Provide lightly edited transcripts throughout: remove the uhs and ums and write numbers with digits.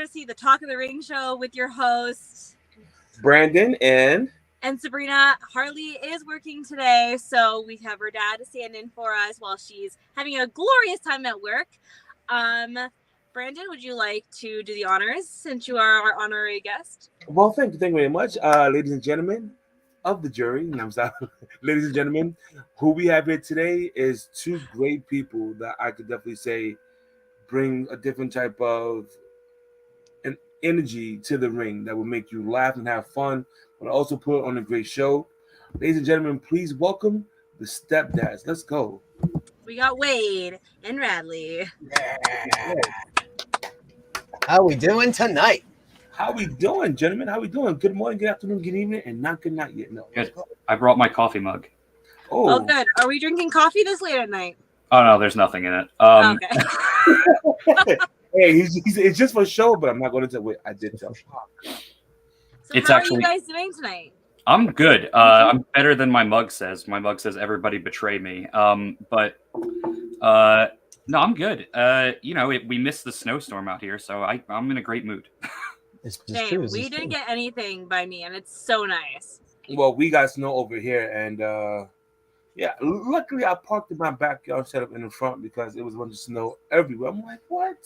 Controversy, the Talk of the Ring show with your host, Brandon and Sabrina. Harley is working today, so we have her dad to stand in for us while she's having a glorious time at work. Brandon, would you like to do the honors since you are our honorary guest? Well, thank you very much, ladies and gentlemen of the jury. And I'm sorry, ladies and gentlemen, who we have here today is two great people that I could definitely say bring a different type of an energy to the ring that will make you laugh and have fun, but also put on a great show. Ladies and gentlemen, please welcome the stepdads. Let's go. We got Wade and Radley. Yeah. How we doing tonight? How we doing, gentlemen? How we doing? Good morning, good afternoon, good evening, and not good night yet. No. Good. I brought my coffee mug. Oh, good. Are we drinking coffee this late at night? Oh no, there's nothing in it. Okay. Hey, it's just for show, but I'm not going to tell. Wait, I did tell. So It's how actually- are you guys doing tonight? I'm good. I'm better than my mug says. My mug says everybody betray me. No, I'm good. We missed the snowstorm out here, so I'm in a great mood. Same. We didn't get anything by me, and it's so nice. Well, we got snow over here, and yeah, luckily I parked in my backyard, set up in the front because it was a bunch of snow everywhere. I'm like, what?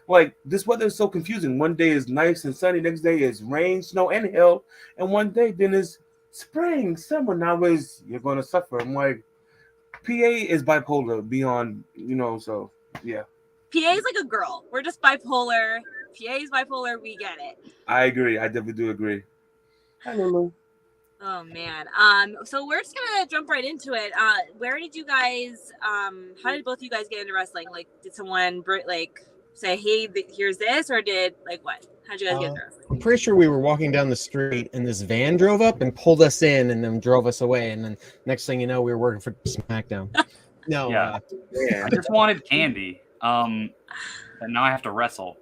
Like, this weather is so confusing. One day is nice and sunny, next day is rain, snow, and hail, and one day then is spring, summer. Now is you're gonna suffer. I'm like, PA is bipolar beyond, so yeah. PA is like a girl. We're just bipolar. PA is bipolar. We get it. I agree. I definitely do agree. Hi, Lulu. Oh man. So we're just gonna jump right into it. Where did you guys? How did both of you guys get into wrestling? Like, did someone say, "Hey, here's this," or did what? How'd you guys get into wrestling? I'm pretty sure we were walking down the street and this van drove up and pulled us in and then drove us away. And then next thing you know, we were working for SmackDown. No. Yeah. Yeah. I just wanted candy. And now I have to wrestle.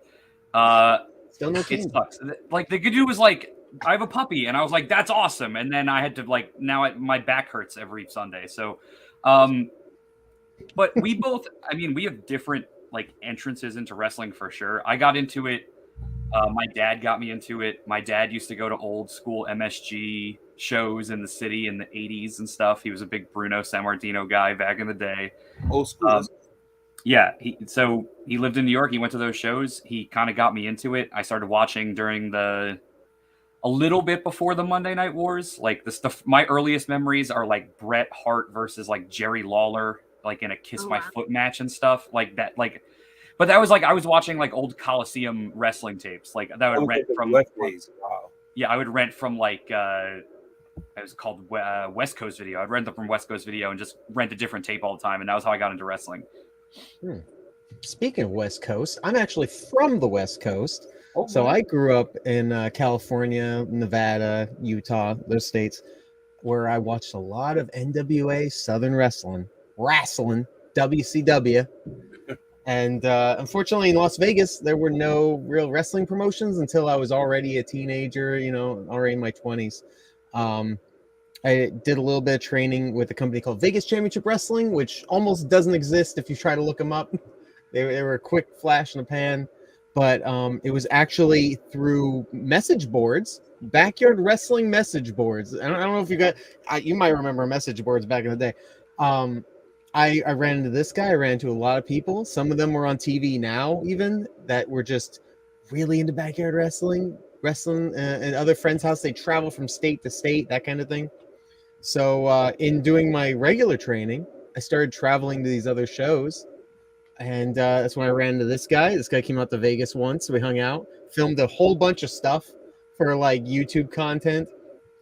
Still no candy. It sucks. Like the good dude was like, I have a puppy, and I was like, that's awesome. And then I had to my back hurts every Sunday. So, but we both, we have different entrances into wrestling for sure. I got into it. My dad got me into it. My dad used to go to old school MSG shows in the city in the 80s and stuff. He was a big Bruno Sammartino guy back in the day. Old school. Yeah. He lived in New York. He went to those shows. He kind of got me into it. I started watching during a little bit before the Monday Night Wars. Like the stuff, my earliest memories are like Bret Hart versus Jerry Lawler, in a Kiss My Foot match and stuff like that. But that was I was watching old Coliseum wrestling tapes. That I would rent from. Wow. Yeah, I would rent from it was called West Coast Video. I'd rent them from West Coast Video and just rent a different tape all the time. And that was how I got into wrestling. Speaking of West Coast, I'm actually from the West Coast. Oh, So I grew up in California, Nevada, Utah, those states, where I watched a lot of NWA Southern Wrestling, WCW. And unfortunately in Las Vegas, there were no real wrestling promotions until I was already a teenager, already in my 20s. I did a little bit of training with a company called Vegas Championship Wrestling, which almost doesn't exist if you try to look them up. They were a quick flash in the pan. But it was actually through message boards, backyard wrestling message boards. I don't know if you might remember message boards back in the day. I ran into this guy. I ran into a lot of people. Some of them were on TV now, even that were just really into backyard wrestling at other friends' house. They travel from state to state, that kind of thing. So in doing my regular training, I started traveling to these other shows. And that's when I ran into this guy. This guy came out to Vegas once. We hung out, filmed a whole bunch of stuff for YouTube content.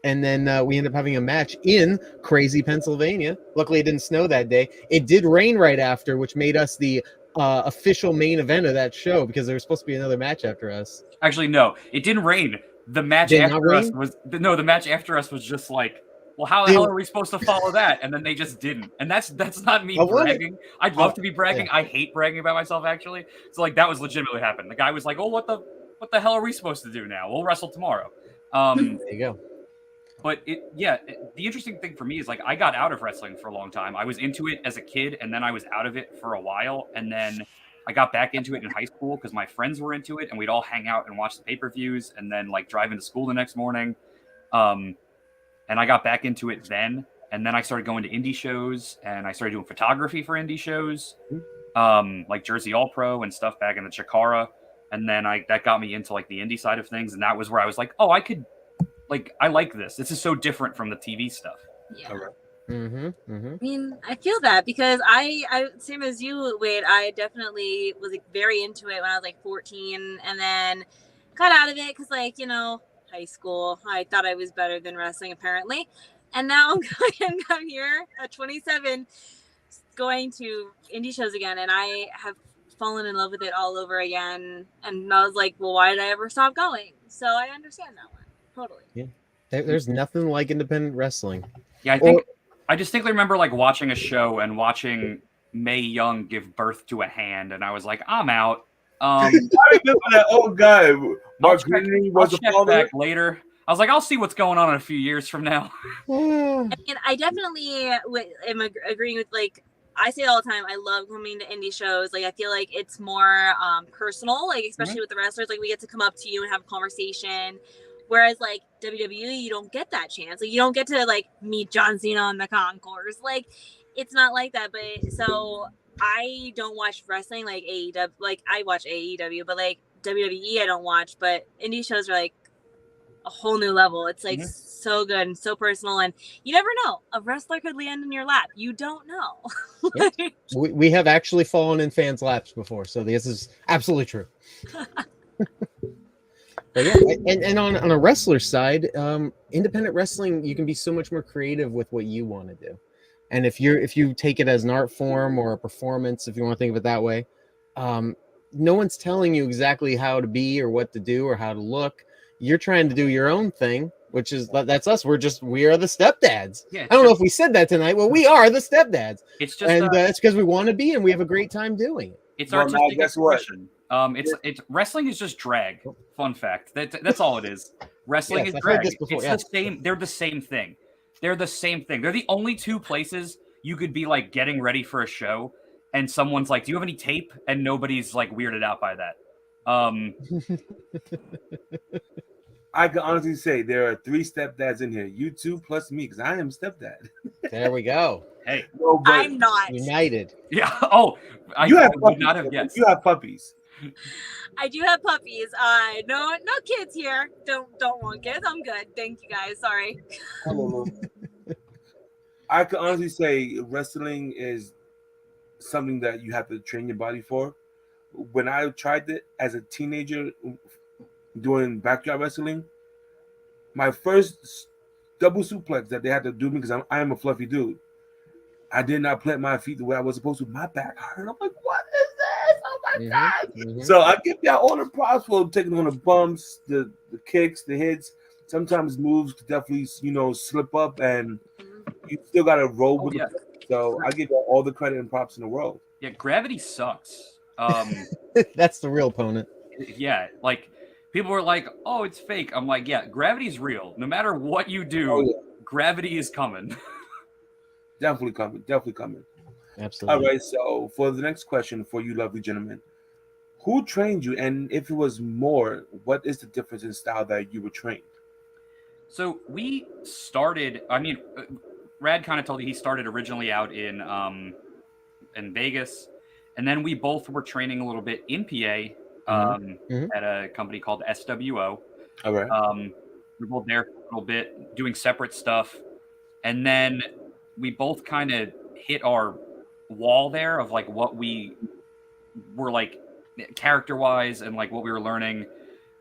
And then we ended up having a match in crazy Pennsylvania. Luckily, it didn't snow that day. It did rain right after, which made us the official main event of that show because there was supposed to be another match after us. Actually, no, it didn't rain. The match after us was just well, how the hell are we supposed to follow that? And then they just didn't. And that's not me bragging. I'd love to be bragging. Yeah. I hate bragging about myself, actually. So that was legitimately happened. The guy was like, "Oh, what the hell are we supposed to do now? We'll wrestle tomorrow." There you go. But the interesting thing for me is I got out of wrestling for a long time. I was into it as a kid, and then I was out of it for a while, and then I got back into it in high school because my friends were into it, and we'd all hang out and watch the pay-per-views, and then like drive into school the next morning. And I got back into it then, and then I started going to indie shows, and I started doing photography for indie shows, like Jersey All Pro and stuff back in the Chikara. And then that got me into like the indie side of things, and that was where I was like, oh, I like this. This is so different from the TV stuff. Yeah. All right. I mean, I feel that because I same as you, Wade. I definitely was like very into it when I was like 14, and then got out of it because, like, high school, I thought I was better than wrestling apparently, and now I'm here at 27, going to indie shows again, and I have fallen in love with it all over again. And I was like, well, why did I ever stop going? So I understand that one totally. Yeah, there's nothing like independent wrestling. Yeah, I distinctly remember like watching a show and watching Mae Young give birth to a hand, and I was like, I'm out. I remember that old guy. Mark Green was a check back later. I was like, I'll see what's going on in a few years from now. And I definitely am agreeing with, like, I say it all the time, I love coming to indie shows. Like, I feel like it's more personal, like, especially with the wrestlers. Like, we get to come up to you and have a conversation. Whereas, like, WWE, you don't get that chance. Like, you don't get to, like, meet John Cena on the concourse. Like, it's not like that. But so I don't watch wrestling like AEW. Like, I watch AEW, but like WWE, I don't watch. But indie shows are like a whole new level. It's like so good and so personal, and you never know, a wrestler could land in your lap. You don't know. Yep. we have actually fallen in fans' laps before, so this is absolutely true. But yeah, and on a wrestler side, independent wrestling, you can be so much more creative with what you want to do. And if you take it as an art form or a performance, if you want to think of it that way, no one's telling you exactly how to be or what to do or how to look. You're trying to do your own thing, which is, that's us. We are the stepdads. Yeah, I don't know if we said that tonight. Well, we are the stepdads. It's just, and it's because we want to be, and we have a great time doing it. It's artistic expression. It's wrestling is just drag. Fun fact. That's all it is. Wrestling is drag. It's the same. They're the same thing. They're the same thing. They're the only two places you could be like getting ready for a show, and someone's like, "Do you have any tape?" And nobody's like weirded out by that. I can honestly say there are 3 stepdads in here. You 2 plus me, because I am stepdad. There we go. Hey, no, I'm not united. Yeah. Oh, you have puppies. Not have guessed. You have puppies. I do have puppies. No kids here. Don't want kids. I'm good. Thank you guys. Sorry. I can honestly say wrestling is something that you have to train your body for. When I tried it as a teenager doing backyard wrestling, my first double suplex that they had to do me, because I am a fluffy dude, I did not plant my feet the way I was supposed to. My back hurt. I'm like, what is this? Oh my God. So I give y'all all the props for taking on the bumps, the kicks, the hits. Sometimes moves definitely, slip up, and you still got to roll with it. So I give y'all all the credit and props in the world. Yeah, gravity sucks. That's the real opponent. Yeah, like, people were like, oh, it's fake. I'm like, yeah, gravity's real. No matter what you do, gravity is coming. Definitely coming. Absolutely. All right, so for the next question for you lovely gentlemen, who trained you? And if it was more, what is the difference in style that you were trained? So we started, Rad kind of told you he started originally out in Vegas. And then we both were training a little bit in PA at a company called SWO. All right. We were both there for a little bit, doing separate stuff. And then we both kind of hit our wall there of like what we were like character-wise and like what we were learning.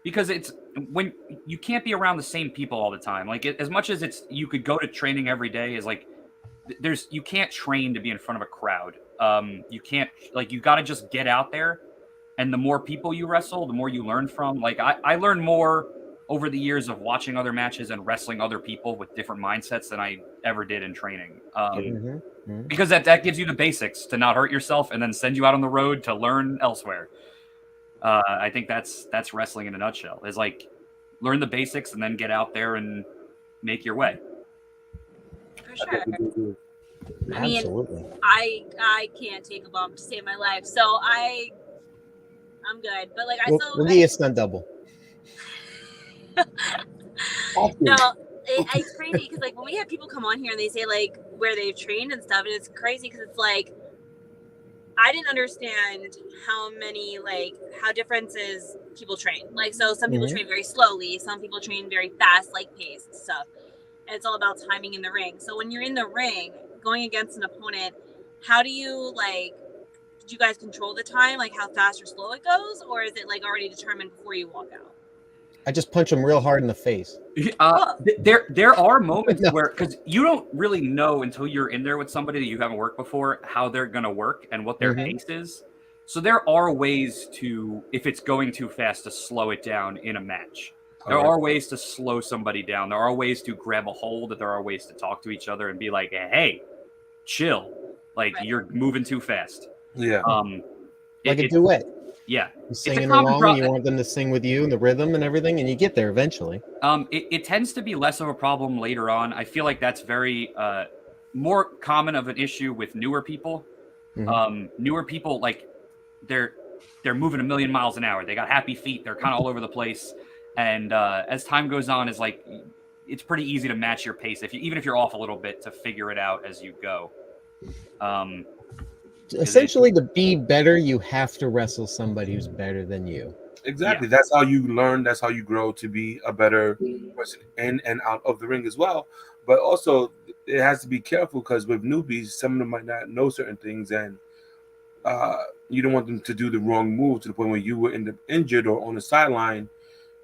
Because it's when you can't be around the same people all the time. Like, as much as you could go to training every day, is like you can't train to be in front of a crowd. You can't, like, you got to just get out there, and the more people you wrestle, the more you learn from. Like, I learned more over the years of watching other matches and wrestling other people with different mindsets than I ever did in training. Because that gives you the basics to not hurt yourself and then send you out on the road to learn elsewhere. I think that's wrestling in a nutshell, is like, learn the basics and then get out there and make your way. For sure. I mean, Absolutely. I can't take a bump to save my life. So I I'm good. But like, We'll give you a stunt double. No, it's crazy because like when we have people come on here and they say like where they've trained and stuff, and it's crazy because it's like I didn't understand how differences people train. Like, so some people train very slowly, some people train very fast, like paced stuff. And it's all about timing in the ring. So when you're in the ring going against an opponent, how do you did you guys control the time, like how fast or slow it goes, or is it like already determined before you walk out? I just punch them real hard in the face. There are moments where, because you don't really know until you're in there with somebody that you haven't worked before how they're going to work and what their pace is. So there are ways to, if it's going too fast, to slow it down in a match. There are ways to slow somebody down. There are ways to grab a hold. There are ways to talk to each other and be like, hey, chill. Like, you're moving too fast. Yeah. Like a duet. Yeah. You're singing along, you want them to sing with you and the rhythm and everything, and you get there eventually. It tends to be less of a problem later on. I feel like that's very more common of an issue with newer people. Newer people, like, they're moving a million miles an hour. They got happy feet. They're kind of all over the place. And as time goes on, is like, it's pretty easy to match your pace even if you're off a little bit, to figure it out as you go. Essentially, to be better, you have to wrestle somebody who's better than you. Exactly. That's how you learn. That's how you grow to be a better person in and out of the ring as well. But also, it has to be careful because with newbies, some of them might not know certain things, and you don't want them to do the wrong move to the point where you will end up injured or on the sideline,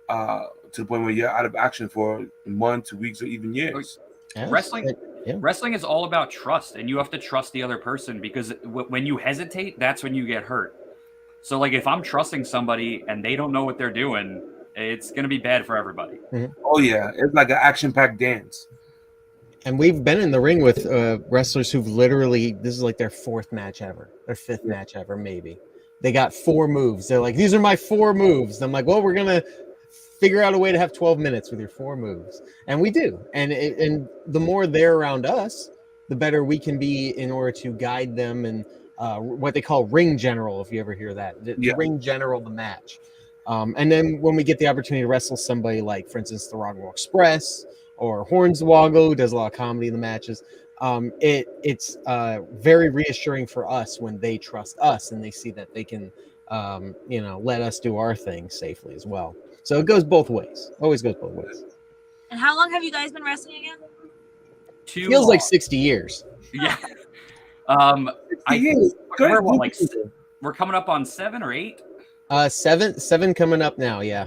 to the point where you're out of action for months, weeks, or even years. Wrestling is all about trust, and you have to trust the other person, because when you hesitate, that's when you get hurt. So, like, if I'm trusting somebody and they don't know what they're doing, it's going to be bad for everybody. Oh, yeah. It's like an action-packed dance. And we've been in the ring with wrestlers who've literally, this is like their fourth match ever, their fifth match ever, maybe. They got 4 moves. They're like, these are my 4 moves. I'm like, well, we're going to figure out a way to have 12 minutes with your 4 moves. And we do. And the more they're around us, the better we can be in order to guide them and what they call ring general, if you ever hear that. Ring general the match. And then when we get the opportunity to wrestle somebody like, for instance, the Rockwell Express or Hornswoggle, who does a lot of comedy in the matches, it's very reassuring for us when they trust us and they see that they can let us do our thing safely as well. So it goes both ways. Always goes both ways. And how long have you guys been wrestling again? Feels like 60 years. Yeah. We're coming up on 7 or 8. 7 coming up now. Yeah.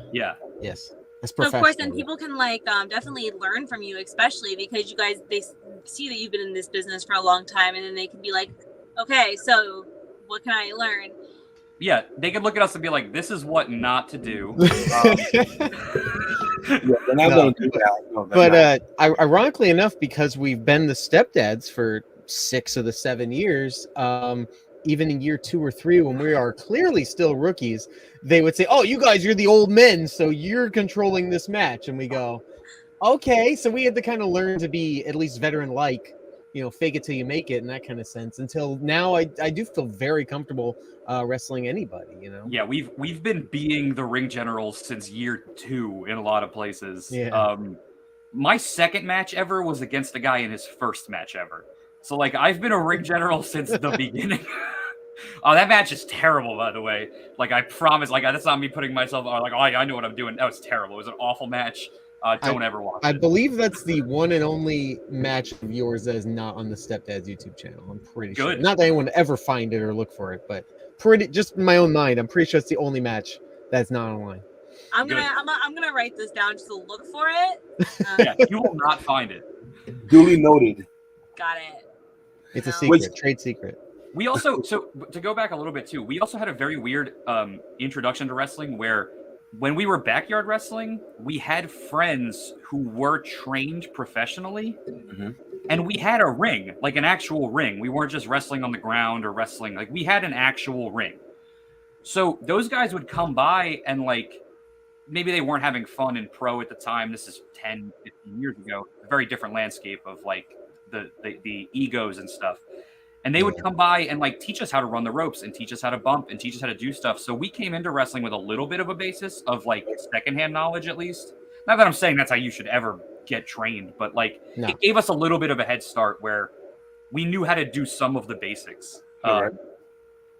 Yes. That's so of course, then people can definitely learn from you, especially because you guys, they see that you've been in this business for a long time, and then they can be like, okay, so what can I learn? Yeah, they could look at us and be like, this is what not to do. Ironically enough, because we've been the stepdads for 6 of the 7 years, even in year 2 or 3, when we are clearly still rookies, they would say, oh, you guys, you're the old men, so you're controlling this match. And we go, okay. So we had to kind of learn to be at least veteran-like, fake it till you make it in that kind of sense. Until now, I do feel very comfortable wrestling anybody, Yeah, we've been being the ring generals since year 2 in a lot of places. Yeah. My second match ever was against a guy in his first match ever. So, like, I've been a ring general since the beginning. Oh, that match is terrible, by the way. Like, I promise, like, that's not me putting myself like, oh, I know what I'm doing. That was terrible. It was an awful match. Don't ever watch it. I believe that's the one and only match of yours that is not on the Stepdads YouTube channel. I'm pretty sure. Not that anyone would ever find it or look for it, but just in my own mind, I'm pretty sure it's the only match that's not online. I'm gonna write this down just to look for it. Yeah, you will not find it. Duly noted. Got it. It's a secret, trade secret. We also, so to go back a little bit too, we also had a very weird introduction to wrestling where when we were backyard wrestling, we had friends who were trained professionally, and we had a ring, like an actual ring. We weren't just wrestling on the ground or wrestling. Like, we had an actual ring. So those guys would come by and, like, maybe they weren't having fun in pro at the time. This is 10, 15 years ago. A very different landscape of, like, the egos and stuff. And they would come by and like teach us how to run the ropes and teach us how to bump and teach us how to do stuff. So we came into wrestling with a little bit of a basis of like secondhand knowledge, at least. Not that I'm saying that's how you should ever get trained, but like it gave us a little bit of a head start where we knew how to do some of the basics,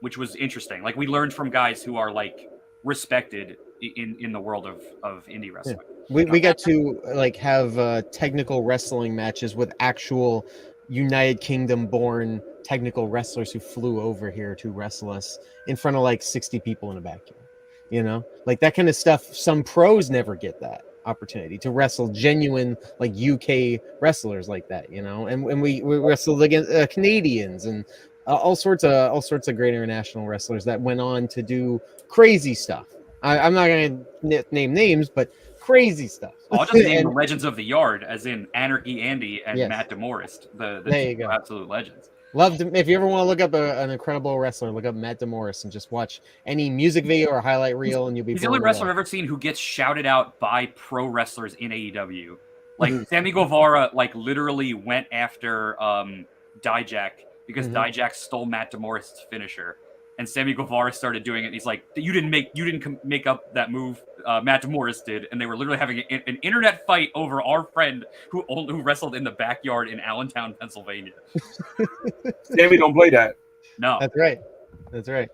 which was interesting. Like we learned from guys who are like respected in the world of indie wrestling. We got to like have technical wrestling matches with actual United Kingdom born technical wrestlers who flew over here to wrestle us in front of like 60 people in a backyard. You know, like that kind of stuff. Some pros never get that opportunity to wrestle genuine like UK wrestlers like that, you know. And we wrestled against Canadians and all sorts of great international wrestlers that went on to do crazy stuff. I'm not going to name names, but crazy stuff. I'll just name the legends of the yard, as in Anarchy Andy and Matt DeMorist, the two absolute legends. Love to, if you ever want to look up an incredible wrestler, look up Matt DeMorris and just watch any music video or highlight reel, and you'll be. He's the only wrestler I've ever seen who gets shouted out by pro wrestlers in AEW. Like Sammy Guevara, like literally went after Dijak because Dijak stole Matt DeMorris' finisher, and Sammy Guevara started doing it. And he's like, "You didn't make up that move. Matt DeMorris did," and they were literally having an internet fight over our friend who wrestled in the backyard in Allentown, Pennsylvania. Sammy don't play that. No, that's right. That's right.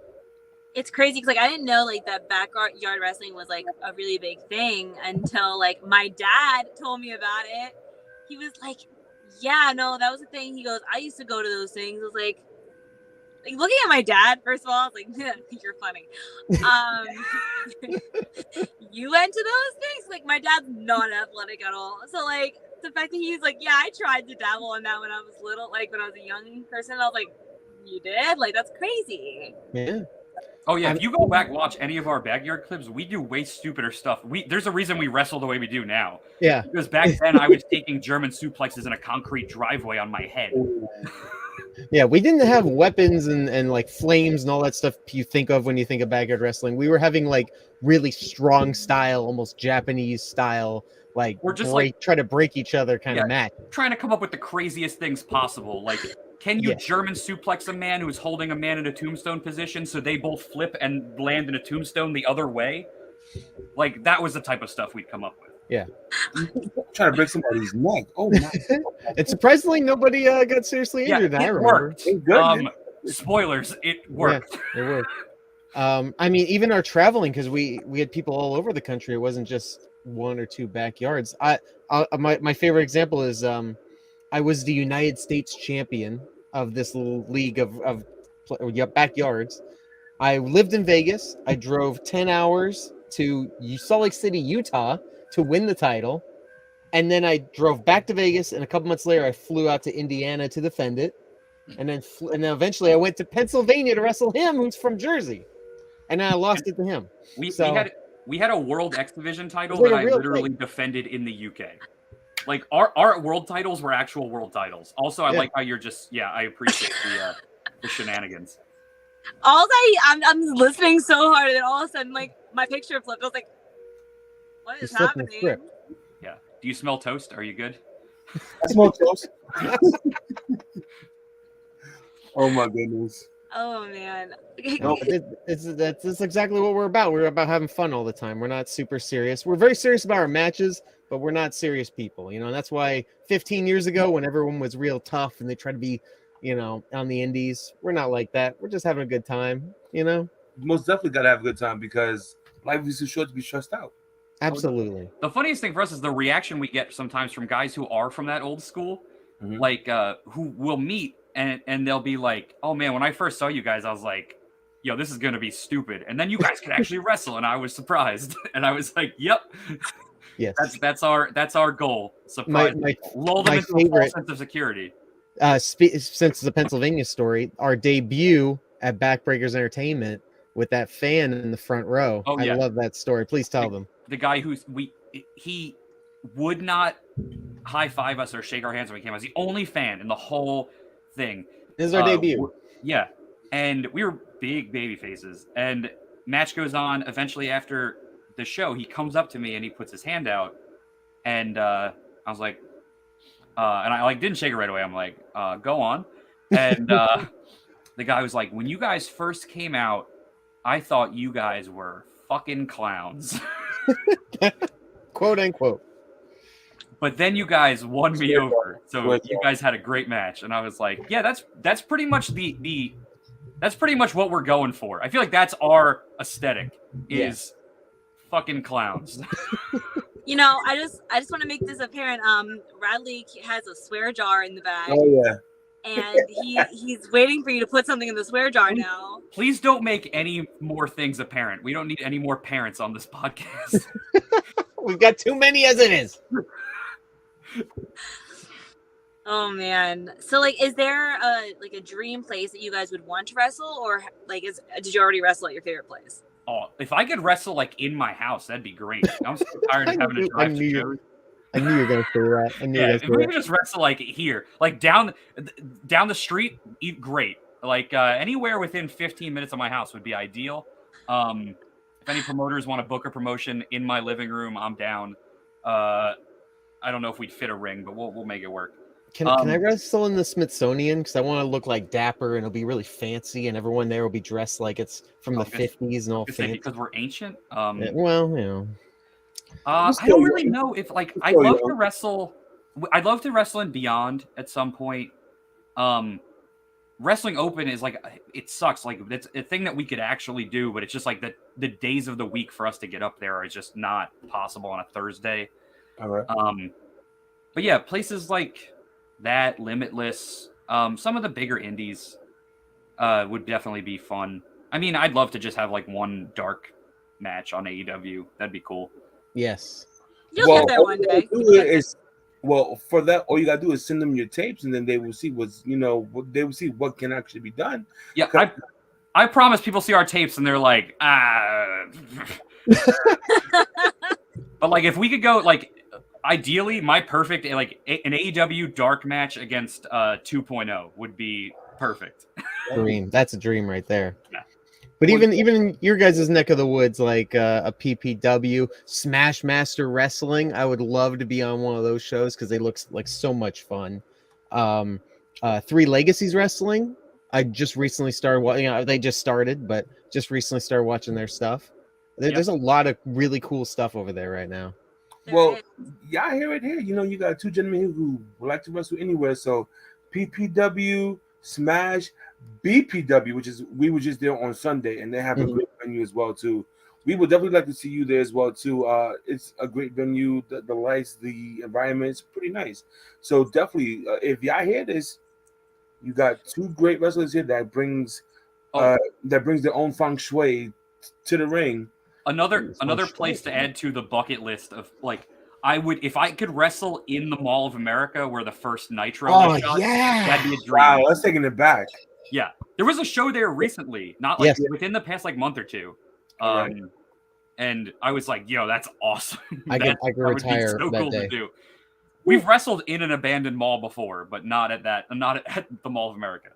It's crazy because like I didn't know like that backyard wrestling was like a really big thing until like my dad told me about it. He was like, "Yeah, no, that was a thing." He goes, "I used to go to those things." I was like looking at my dad, first of all, I was like, yeah, "You're funny." You went to those things? Like my dad's not athletic at all, so like the fact that he's like, "Yeah, I tried to dabble in that when I was little, like when I was a young person." I was like, "You did? Like that's crazy." Yeah. Oh yeah, if you go back watch any of our backyard clips, we do way stupider stuff. There's a reason we wrestle the way we do now. Yeah. Because back then I was taking German suplexes in a concrete driveway on my head. Yeah, we didn't have weapons and like flames and all that stuff you think of when you think of backyard wrestling. We were having like really strong style, almost Japanese style, like we're just try to break each other kind of match. Trying to come up with the craziest things possible. Like, can you German suplex a man who's holding a man in a tombstone position so they both flip and land in a tombstone the other way? Like, that was the type of stuff we'd come up with. Yeah. Trying to break somebody's neck. Oh my! And surprisingly, nobody got seriously injured. I remember. Spoilers, it worked. Yeah, it worked. I mean, even our traveling, because we had people all over the country. It wasn't just one or two backyards. My favorite example is I was the United States champion of this little league of backyards. I lived in Vegas. I drove 10 hours to Salt Lake City, Utah, to win the title. And then I drove back to Vegas, and a couple months later, I flew out to Indiana to defend it. And then eventually I went to Pennsylvania to wrestle him, who's from Jersey. And then I lost it to him. We had a World X Division title like that I literally defended in the UK. Like our world titles were actual world titles. Also, I like how you're just I appreciate the shenanigans. I'm listening so hard, and then all of a sudden, like my picture flipped. I was like, "What is happening?" Yeah. Do you smell toast? Are you good? I smell toast. Oh my goodness. Oh man. No, that's exactly what we're about. We're about having fun all the time. We're not super serious. We're very serious about our matches, but we're not serious people, you know. And that's why 15 years ago, when everyone was real tough and they tried to be, you know, on the indies, we're not like that. We're just having a good time, you know. Most definitely gotta have a good time because life is too short to be stressed out. Absolutely. The funniest thing for us is the reaction we get sometimes from guys who are from that old school, like who will meet and they'll be like, "Oh man, when I first saw you guys, I was like, yo, this is gonna be stupid." And then you guys can actually wrestle, and I was surprised. And I was like, "Yep, yes, that's our goal." Surprise, lull them into a false sense of security. Since the Pennsylvania story, our debut at Backbreakers Entertainment with that fan in the front row. Oh, yeah. I love that story. Please tell them. The guy he would not high five us or shake our hands when we came out. He was the only fan in the whole thing. This is our debut. Yeah. And we were big baby faces. And match goes on. Eventually, after the show, he comes up to me and he puts his hand out. And I was like, and I didn't shake it right away. I'm like, go on. And the guy was like, when you guys first came out, I thought you guys were fucking clowns. Quote unquote. But then you guys won me over. So Swear you jar. guys had a great match. And I was like, yeah, that's pretty much that's pretty much what we're going for. I feel like that's our aesthetic is fucking clowns. You know, I just want to make this apparent. Radley has a swear jar in the bag, Oh yeah. and he's waiting for you to put something in the swear jar now. Please don't make any more things apparent. We don't need any more parents on this podcast. We've got too many as it is. Oh man. So like, is there a dream place that you guys would want to wrestle, or like did you already wrestle at your favorite place? Oh, if I could wrestle like in my house, that'd be great. I'm so tired of having to drive to shows. I knew you were gonna say that. I knew you Yeah, were if gonna we say could just wrestle like here, like down the street, great. Like anywhere within 15 minutes of my house would be ideal. If any promoters want to book a promotion in my living room, I'm down. I don't know if we'd fit a ring, but we'll make it work. Can I wrestle in the Smithsonian? Because I want to look like dapper and it'll be really fancy, and everyone there will be dressed like it's from the 50s and all fancy. Because we're ancient. Well, you know. I don't really know if like I'd love to wrestle. I'd love to wrestle in Beyond at some point. Wrestling Open is like it sucks. Like it's a thing that we could actually do, but it's just like the days of the week for us to get up there are just not possible on a Thursday. All right. But yeah, places like that, Limitless, some of the bigger indies would definitely be fun. I mean, I'd love to just have like one dark match on AEW. That'd be cool. Yes. You'll get there one day. For that, all you gotta do is send them your tapes, and then they will see they will see what can actually be done. Yeah, I promise people see our tapes and they're like, But like, if we could go like. Ideally, my perfect like an AEW dark match against 2.0 would be perfect. Dream. That's a dream right there. Yeah. But even in your guys' neck of the woods, like a PPW, Smash Master Wrestling, I would love to be on one of those shows because they look like so much fun. Three Legacies Wrestling, I just recently started watching. They just started, but just recently started watching their stuff. There's a lot of really cool stuff over there right now. Well, yeah, I hear it here. You know, you got two gentlemen who would like to wrestle anywhere. So, PPW, Smash, BPW, which is we were just there on Sunday, and they have a great venue as well too. We would definitely like to see you there as well too. It's a great venue. The lights, the environment is pretty nice. So definitely, if y'all hear this, you got two great wrestlers here that brings their own feng shui to the ring. Another place to add to the bucket list of like I would if I could wrestle in the Mall of America where the first Nitro was shot, that'd be a dream. Wow, let's taking it back. Yeah. There was a show there recently, not like within the past like month or two. And I was like, yo, that's awesome. I could retire so that cool day. To do. We've wrestled in an abandoned mall before, but not at the Mall of America.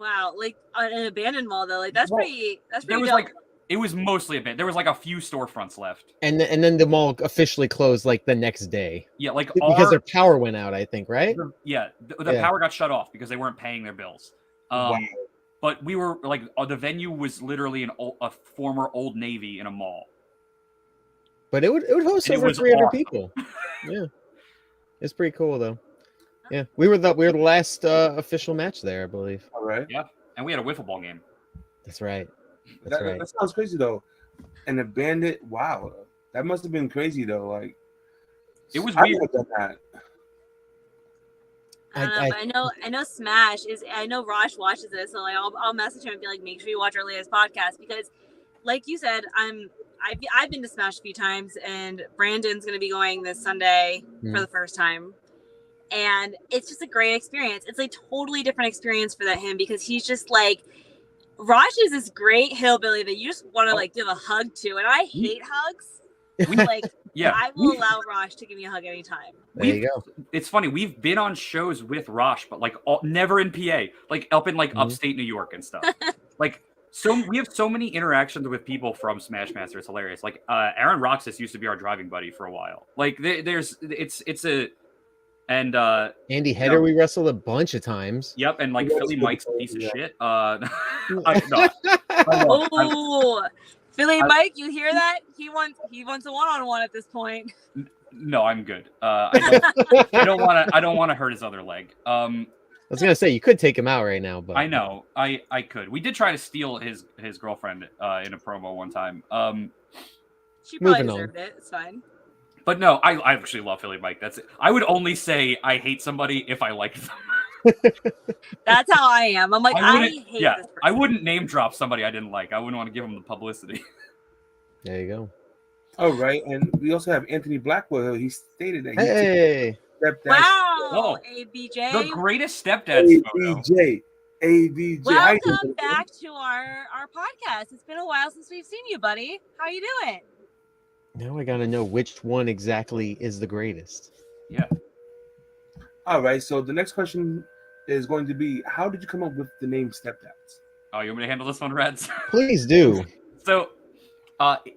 Wow, like an abandoned mall though, like that's pretty there was dope. like it was mostly abandoned. There was like a few storefronts left. And then the mall officially closed like the next day. Yeah, like because their power went out, I think, right? The power got shut off because they weren't paying their bills. But we were like the venue was literally a former Old Navy in a mall. But it would host over 300 people. Yeah, it's pretty cool though. Yeah, we were the last official match there, I believe. All right. Yeah, and we had a wiffle ball game. That's right. That sounds crazy though. And a bandit, wow, that must have been crazy though. Like it was weird. weird. That. I know Smash is. I know Raj watches this, so like I'll message him and be like, make sure you watch our latest podcast because, like you said, I've been to Smash a few times, and Brandon's going to be going this Sunday for the first time, and it's just a great experience. It's a totally different experience for him because he's just like. Raj is this great hillbilly that you just want to like give a hug to, and I hate hugs. I will allow Raj to give me a hug anytime. There you go. It's funny. We've been on shows with Raj, but like never in PA, like up in like upstate New York and stuff. Like we have so many interactions with people from Smash Master. It's hilarious. Like Aaron Roxas used to be our driving buddy for a while. Like And Andy Header, we wrestled a bunch of times. yep, and like Yes, Philly good Mike's a point, piece of yeah. shit. No, Oh, Philly I- Mike, you hear that? He wants a one-on-one at this point. no, I'm good. I don't want to hurt his other leg. I was gonna say you could take him out right now, but I know, I could. We did try to steal his girlfriend in a promo one time. She probably Moving on. deserved it. It's fine. But no, I actually love Philly Mike. That's it. I would only say I hate somebody if I like them. That's how I am. I'm like, I hate this person. I wouldn't name drop somebody I didn't like. I wouldn't want to give them the publicity. There you go. All right, and we also have Anthony Blackwell. He stated that Hey, stepdad. Wow, Oh, ABJ. The greatest stepdads photo. ABJ. ABJ. How you Welcome doing? back to our podcast. It's been a while since we've seen you, buddy. How you doing? now I gotta know which one exactly is the greatest. Yeah. All right, so the next question is going to be, how did you come up with the name stepdads? Oh, you want me to handle this one, Reds? Please do. So,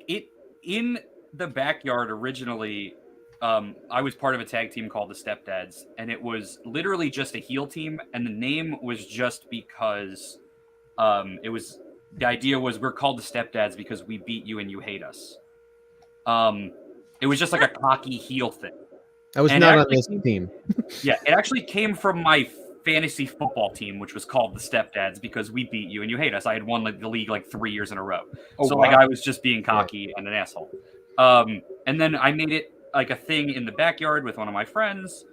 it in the backyard originally, I was part of a tag team called the Stepdads, and it was literally just a heel team, and the name was just because it was the idea was we're called the Stepdads because we beat you and you hate us. It was just like a cocky heel thing. I was And not on actually- this team. Yeah, it actually came from my fantasy football team, which was called the Stepdads because we beat you and you hate us. I had won the league like 3 years in a row. Oh, So wow. like I was just being cocky and an asshole. And then I made it like a thing in the backyard with one of my friends.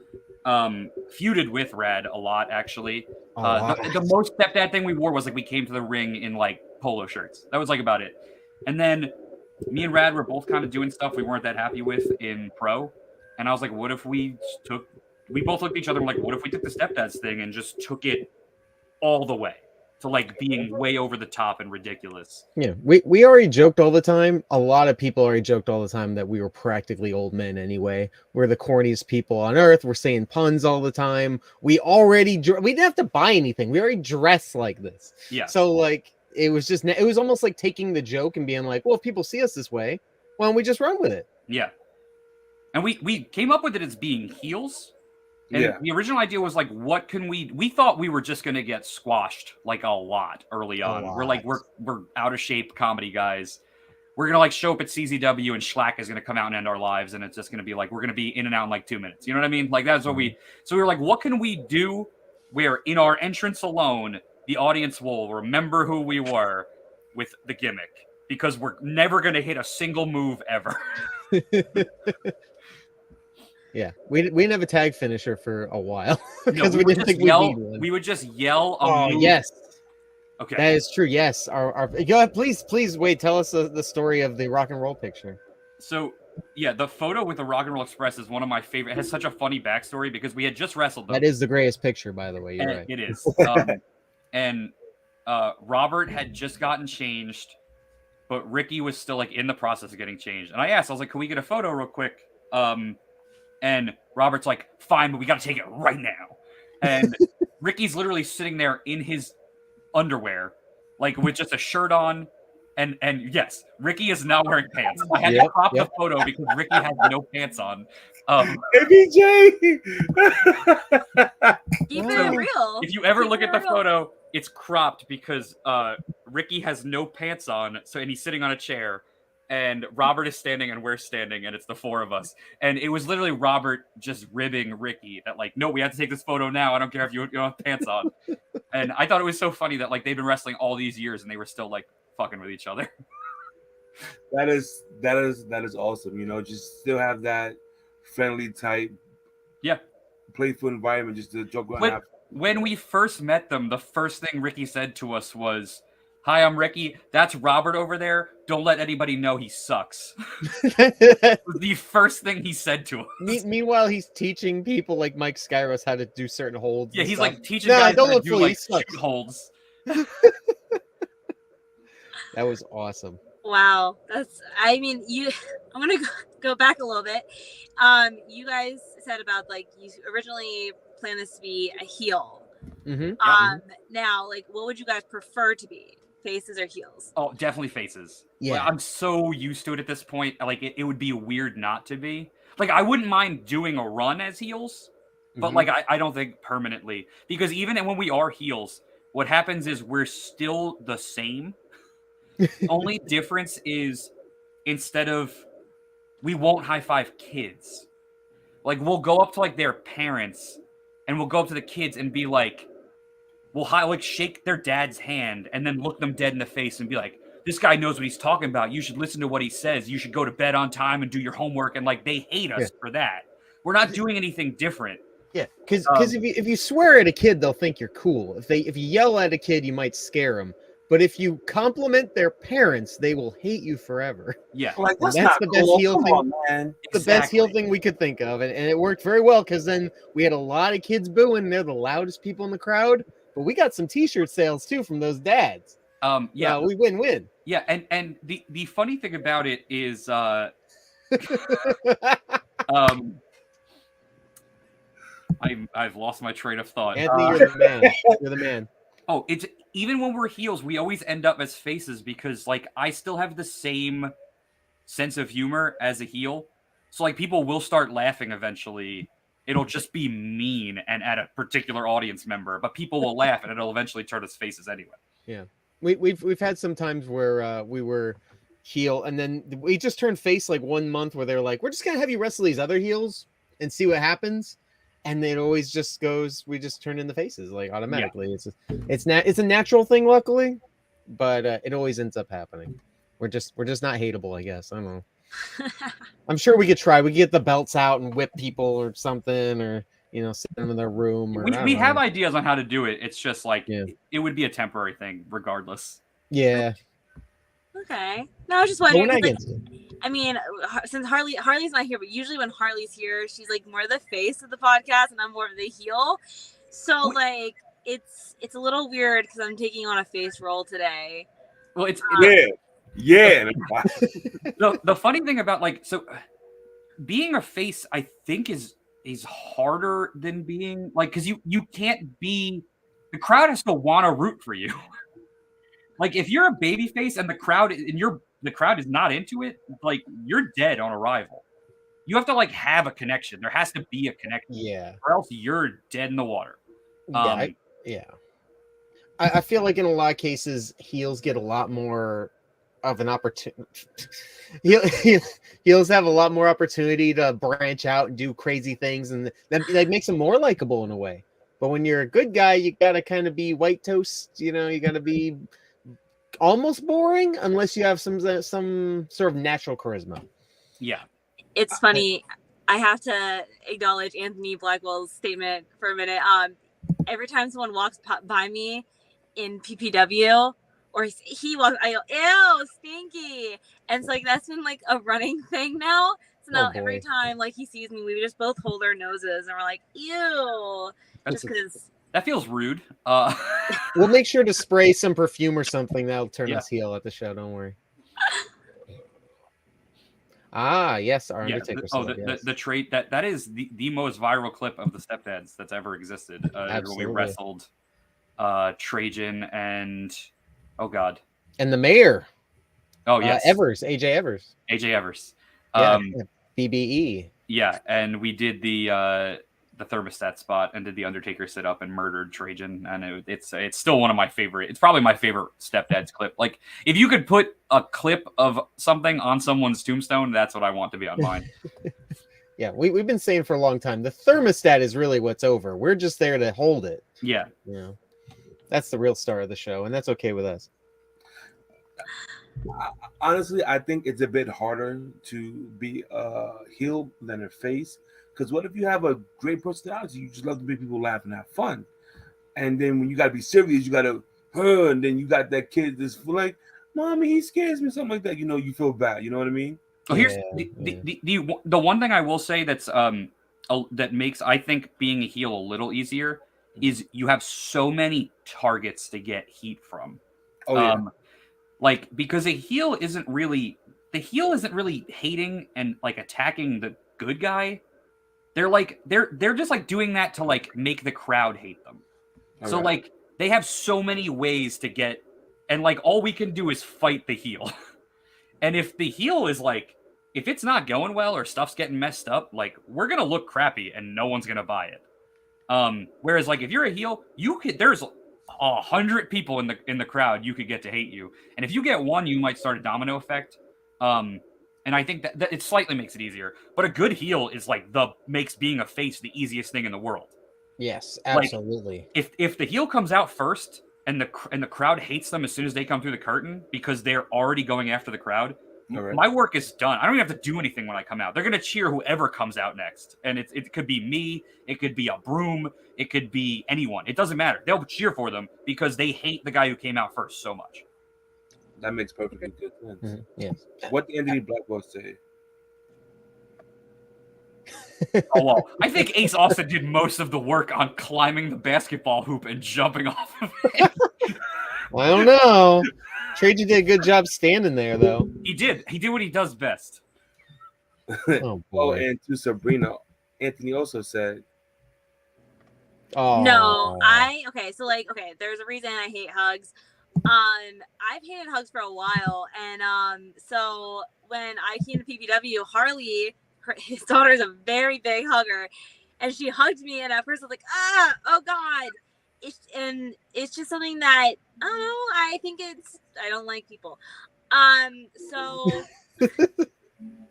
Feuded with Rad a lot actually. The most stepdad thing we wore was like we came to the ring in like polo shirts. That was like about it. And then me and Rad were both kind of doing stuff we weren't that happy with in pro. And I was like, what if we both looked at each other and like, what if we took the stepdads thing and just took it all the way to like being way over the top and ridiculous? Yeah, we already joked all the time. A lot of people already joked all the time that we were practically old men anyway. We're the corniest people on earth. We're saying puns all the time. We didn't have to buy anything. We already dress like this. Yeah. So like it was almost like taking the joke and being like, well, if people see us this way, why don't we just run with it? Yeah. And we came up with it as being heels. And Yeah. the original idea was like, what can we thought we were just going to get squashed like a lot early on. We're like, we're out of shape comedy guys. We're going to like show up at CZW and Schlack is going to come out and end our lives. And it's just going to be like, we're going to be in and out in like 2 minutes. You know what I mean? Like that's what so we were like, what can we do where in our entrance alone, the audience will remember who we were with the gimmick because we're never going to hit a single move ever. Yeah, we didn't have a tag finisher for a while No, because we didn't think we need one. We would just yell. Oh move. yes, Okay. that is true. Yes, our go ahead, please wait. Tell us the story of the rock and roll picture. So yeah, the photo with the Rock and Roll Express is one of my favorite. It has such a funny backstory because we had just wrestled them. That is the greatest picture, by the way. You're And right. It is. And Robert had just gotten changed, but Ricky was still like in the process of getting changed. And I was like, can we get a photo real quick? And Robert's like, fine, but we got to take it right now. And Ricky's literally sitting there in his underwear, like with just a shirt on. And yes, Ricky is not wearing pants. I had to crop the photo because Ricky has no pants on. ABJ! Keep it real. If you ever Keep look it at the real. photo, it's cropped because Ricky has no pants on, and he's sitting on a chair, and Robert is standing and we're standing, and it's the four of us. And it was literally Robert just ribbing Ricky that like, no, we have to take this photo now. I don't care if you don't have pants on. And I thought it was so funny that like they've been wrestling all these years and they were still like fucking with each other. That is awesome. You know, just still have that friendly type, playful environment, just to joke around. When we first met them, the first thing Ricky said to us was, "Hi, I'm Ricky. That's Robert over there. Don't let anybody know he sucks." It was the first thing he said to us. Meanwhile, he's teaching people like Mike Skyros how to do certain holds. Yeah, and he's stuff. like teaching Nah, guys don't how to look do fool, like he sucks. shoot holds. That was awesome. Wow, I'm gonna go back a little bit. You guys said about like you originally planned this to be a heel. Mm-hmm. Now, like, what would you guys prefer to be, faces or heels? Oh, definitely faces. Yeah. Like, I'm so used to it at this point. Like, it would be weird not to be. Like, I wouldn't mind doing a run as heels, but like I don't think permanently, because even when we are heels, what happens is we're still the same. The only difference is instead of we won't high five kids. Like we'll go up to like their parents and we'll go up to the kids and be like, we'll shake their dad's hand and then look them dead in the face and be like, this guy knows what he's talking about. You should listen to what he says. You should go to bed on time and do your homework. And like they hate us for that. We're not doing anything different. Yeah, because if you swear at a kid, they'll think you're cool. If you yell at a kid, you might scare them. But if you compliment their parents, they will hate you forever. Yeah, Like that's the best heel thing. man. The best heel thing we could think of, and it worked very well because then we had a lot of kids booing. They're the loudest people in the crowd, but we got some T-shirt sales too from those dads. Yeah, we win-win. Yeah, and the funny thing about it is, I've lost my train of thought. Anthony, you're the man. You're the man. Oh, it's even when we're heels, we always end up as faces because like I still have the same sense of humor as a heel. So like people will start laughing eventually. It'll just be mean and at a particular audience member, but people will laugh and it'll eventually turn us faces anyway. Yeah. We've had some times where we were heel and then we just turned face like 1 month where they're like, we're just gonna have you wrestle these other heels and see what happens. And it always just goes, we just turn in the faces like automatically. Yeah. It's a natural thing, luckily, but it always ends up happening. We're just not hateable, I guess. I don't know. I'm sure we could try. We could get the belts out and whip people or something, or sit them in their room. Or we have ideas on how to do it. It's just like it would be a temporary thing, regardless. Yeah. Okay. No, I was just wondering. Like, I mean, since Harley's not here, but usually when Harley's here, she's like more the face of the podcast, and I'm more of the heel. So like, it's a little weird because I'm taking on a face role today. Well, it's yeah. The funny thing about being a face, I think is harder than being like, because you can't be, the crowd has to want to root for you. Like if you're a baby face and the crowd is not into it, like you're dead on arrival. You have to like have a connection. There has to be a connection. Yeah. Or else you're dead in the water. I feel like in a lot of cases, heels get a lot more of an opportunity. Heels have a lot more opportunity to branch out and do crazy things, and that makes them more likable in a way. But when you're a good guy, you gotta kind of be white toast. You gotta be almost boring unless you have some sort of natural charisma. Yeah, it's funny. I have to acknowledge Anthony Blackwell's statement for a minute. Every time someone walks by me in PPW or he walks, I go, ew, stinky. And so like that's been like a running thing now. So now every time like he sees me, we just both hold our noses and we're like, ew. Just because that feels rude. We'll make sure to spray some perfume or something that'll turn us heel at the show. Don't worry. Yes, our Undertaker. The trait that is the most viral clip of the stepdads that's ever existed. When we wrestled Trajan and and the mayor. Oh yes, AJ Evers. BBE. Yeah, and we did the thermostat spot and did the Undertaker sit up and murdered Trajan, and it's still one of my favorite. It's probably my favorite stepdads clip. Like if you could put a clip of something on someone's tombstone, that's what I want to be on mine. Yeah, we've been saying for a long time the thermostat is really what's over. We're just there to hold it. Yeah, that's the real star of the show, and that's okay with us. Honestly, I think it's a bit harder to be a heel than a face. Because what if you have a great personality? You just love to make people laugh and have fun. And then when you got to be serious, you got to, and then you got that kid that's like, Mommy, he scares me, something like that. You feel bad. You know what I mean? Well, here's the one thing I will say that's that makes, I think, being a heel a little easier is you have so many targets to get heat from. Like, because a heel isn't really hating and like attacking the good guy. They're just like doing that to like make the crowd hate them. So like they have so many ways to get, and like all we can do is fight the heel. And if the heel is like, if it's not going well or stuff's getting messed up, like we're gonna look crappy and no one's gonna buy it. Whereas like if you're a heel, there's 100 people in the crowd you could get to hate you, and if you get one, you might start a domino effect. And I think that it slightly makes it easier. But a good heel is like makes being a face the easiest thing in the world. Yes, absolutely. Like, if the heel comes out first and the crowd hates them as soon as they come through the curtain because they're already going after the crowd, my work is done. I don't even have to do anything when I come out. They're gonna cheer whoever comes out next, and it could be me, it could be a broom, it could be anyone. It doesn't matter. They'll cheer for them because they hate the guy who came out first so much. That makes perfectly good sense. Mm-hmm. Yes. What did Anthony Blackwell say? Oh well, I think Ace Austin did most of the work on climbing the basketball hoop and jumping off of it. I don't know. Trajan did a good job standing there, though. He did. He did what he does best. Oh boy. And to Sabrina, Anthony also said, Oh No, there's a reason I hate hugs. I've hated hugs for a while, and so when I came to PPW, Harley, his daughter, is a very big hugger, and she hugged me, and at first I was like, oh god, it's just something that I don't know. I don't like people. So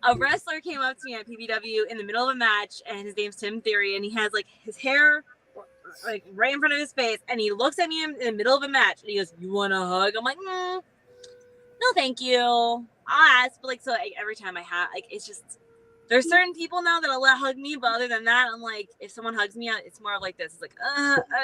a wrestler came up to me at PPW in the middle of a match, and his name's Tim Theory, and he has like his hair like right in front of his face, and he looks at me in the middle of a match, and he goes, "You want a hug?" I'm like, no, thank you. I'll ask, but like, so like, every time I have, like, it's just there's certain people now that'll let hug me, but other than that, I'm like, if someone hugs me, it's more of like this. It's like,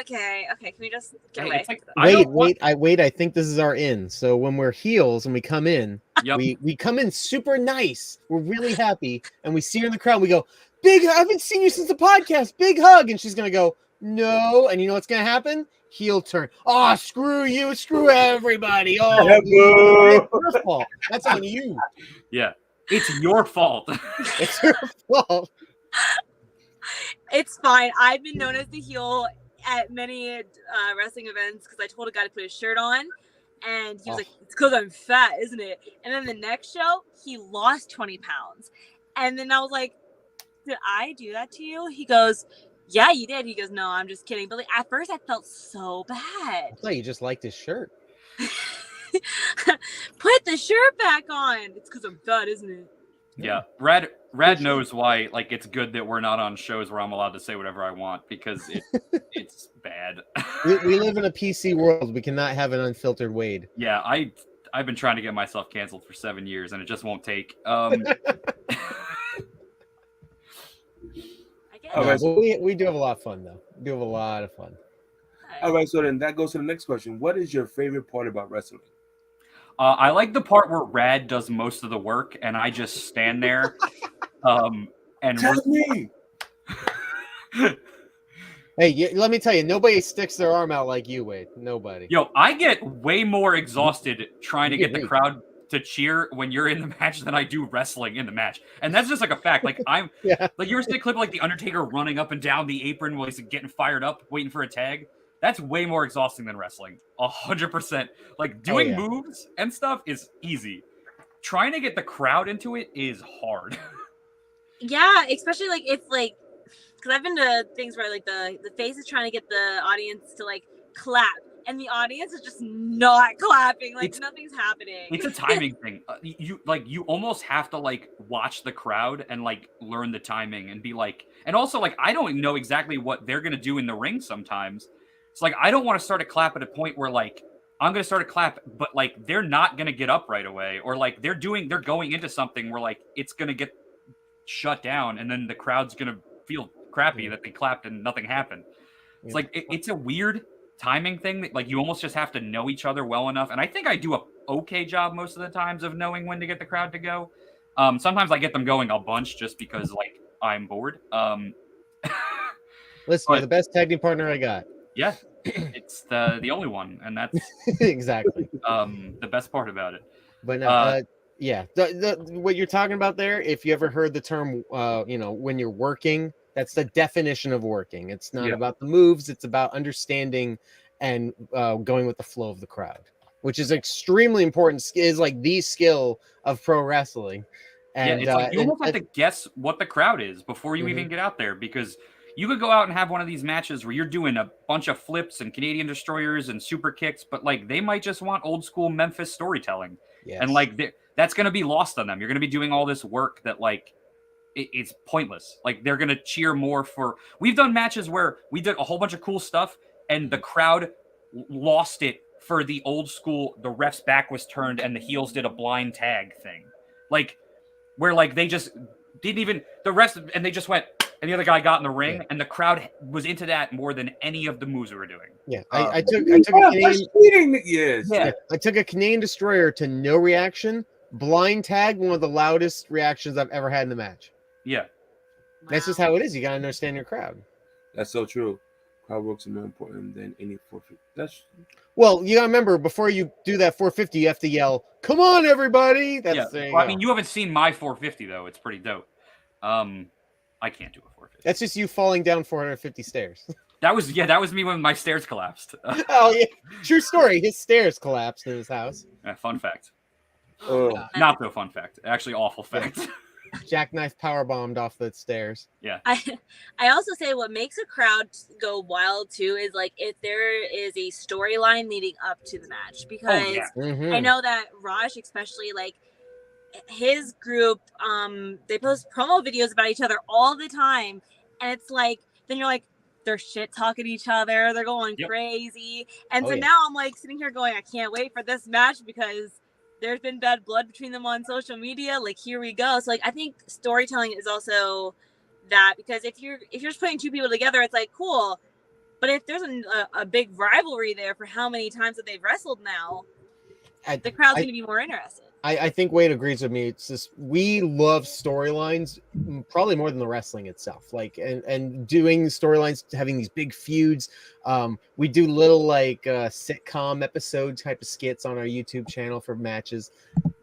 okay, can we just get away? Like, wait, I think this is our in. So when we're heels and we come in, we come in super nice. We're really happy, and we see her in the crowd. We go, big. I haven't seen you since the podcast. Big hug, and she's gonna go, no, and you know what's gonna happen? Heel turn. Oh, screw you, screw everybody. Oh, it's your fault. That's on you. Yeah, it's your fault. It's your fault. It's fine. I've been known as the heel at many wrestling events because I told a guy to put his shirt on, and he was like, "It's because I'm fat, isn't it?" And then the next show, he lost 20 pounds, and then I was like, "Did I do that to you?" He goes, "Yeah, you did." He goes, "No, I'm just kidding." But like at first, I felt so bad. I thought you just liked his shirt. Put the shirt back on. It's because I'm fat, isn't it? Yeah, Rad knows why. Like, it's good that we're not on shows where I'm allowed to say whatever I want because it's bad. we live in a PC world. We cannot have an unfiltered Wade. Yeah, I've been trying to get myself canceled for 7 years and it just won't take. All right, so we do have a lot of fun, though. We do have a lot of fun. All right, so then that goes to the next question. What is your favorite part about wrestling? I like the part where Rad does most of the work and I just stand there. And Tell me. Hey, let me tell you, nobody sticks their arm out like you, Wade. Nobody. Yo, I get way more exhausted trying to get the crowd to cheer when you're in the match than I do wrestling in the match. And that's just like a fact. Like like you ever see a clip of like the Undertaker running up and down the apron while he's getting fired up, waiting for a tag? That's way more exhausting than wrestling. 100%. Like doing moves and stuff is easy. Trying to get the crowd into it is hard. Yeah, especially like if like, because I've been to things where like the face is trying to get the audience to like clap, and the audience is just not clapping. Like nothing's happening. It's a timing thing. You almost have to like watch the crowd and like learn the timing and be like, and also like I don't know exactly what they're gonna do in the ring sometimes. It's like I don't want to start a clap at a point where like I'm gonna start a clap, but like they're not gonna get up right away, or like they're going into something where like it's gonna get shut down, and then the crowd's gonna feel crappy that they clapped and nothing happened. It's like it's a weird timing thing that like you almost just have to know each other well enough, and I think I do a okay job most of the times of knowing when to get the crowd to go. Sometimes I get them going a bunch just because like I'm bored. Listen, you're the best tag team partner I got. Yeah, it's the only one, and that's exactly the best part about it. But yeah, what you're talking about there, if you ever heard the term, when you're working, that's the definition of working. It's not about the moves; it's about understanding and going with the flow of the crowd, which is extremely important. Is like the skill of pro wrestling. And it's like you almost have to guess what the crowd is before you even get out there, because You could go out and have one of these matches where you're doing a bunch of flips and Canadian destroyers and super kicks, but like they might just want old school Memphis storytelling. Yes. And like that's going to be lost on them. You're going to be doing all this work that like it's pointless. Like they're going to cheer more for. We've done matches where we did a whole bunch of cool stuff and the crowd lost it for the old school. The ref's back was turned and the heels did a blind tag thing. Like where like they just didn't even the rest and they just went and the other guy got in the ring and the crowd was into that more than any of the moves we were doing. Yeah, I took a Canadian. I took a Canadian destroyer to no reaction, blind tag, one of the loudest reactions I've ever had in the match. Yeah, that's just how it is. You gotta understand your crowd. That's so true. Crowd works are more important than any 450. That's well, you gotta remember before you do that 450, you have to yell, "Come on, everybody!" That's well, I mean, you haven't seen my 450 though. It's pretty dope. I can't do a 450. That's just you falling down 450 stairs. That was me when my stairs collapsed. Oh yeah, true story. His stairs collapsed in his house. Fun fact. not so fun fact. Actually, awful fact. Jackknife power bombed off the stairs. Yeah. I also say what makes a crowd go wild too is like if there is a storyline leading up to the match, because I know that Raj especially like his group they post promo videos about each other all the time, and it's like then you're like they're shit talking each other, they're going crazy, and so now I'm like sitting here going I can't wait for this match because there's been bad blood between them on social media, like here we go. So like I think storytelling is also that, because if you're just putting two people together it's like cool, but if there's a big rivalry there for how many times that they've wrestled now, the crowd's going to be more interested. I think Wade agrees with me. It's just we love storylines probably more than the wrestling itself. Like and doing storylines, having these big feuds. We do little like sitcom episode type of skits on our YouTube channel for matches.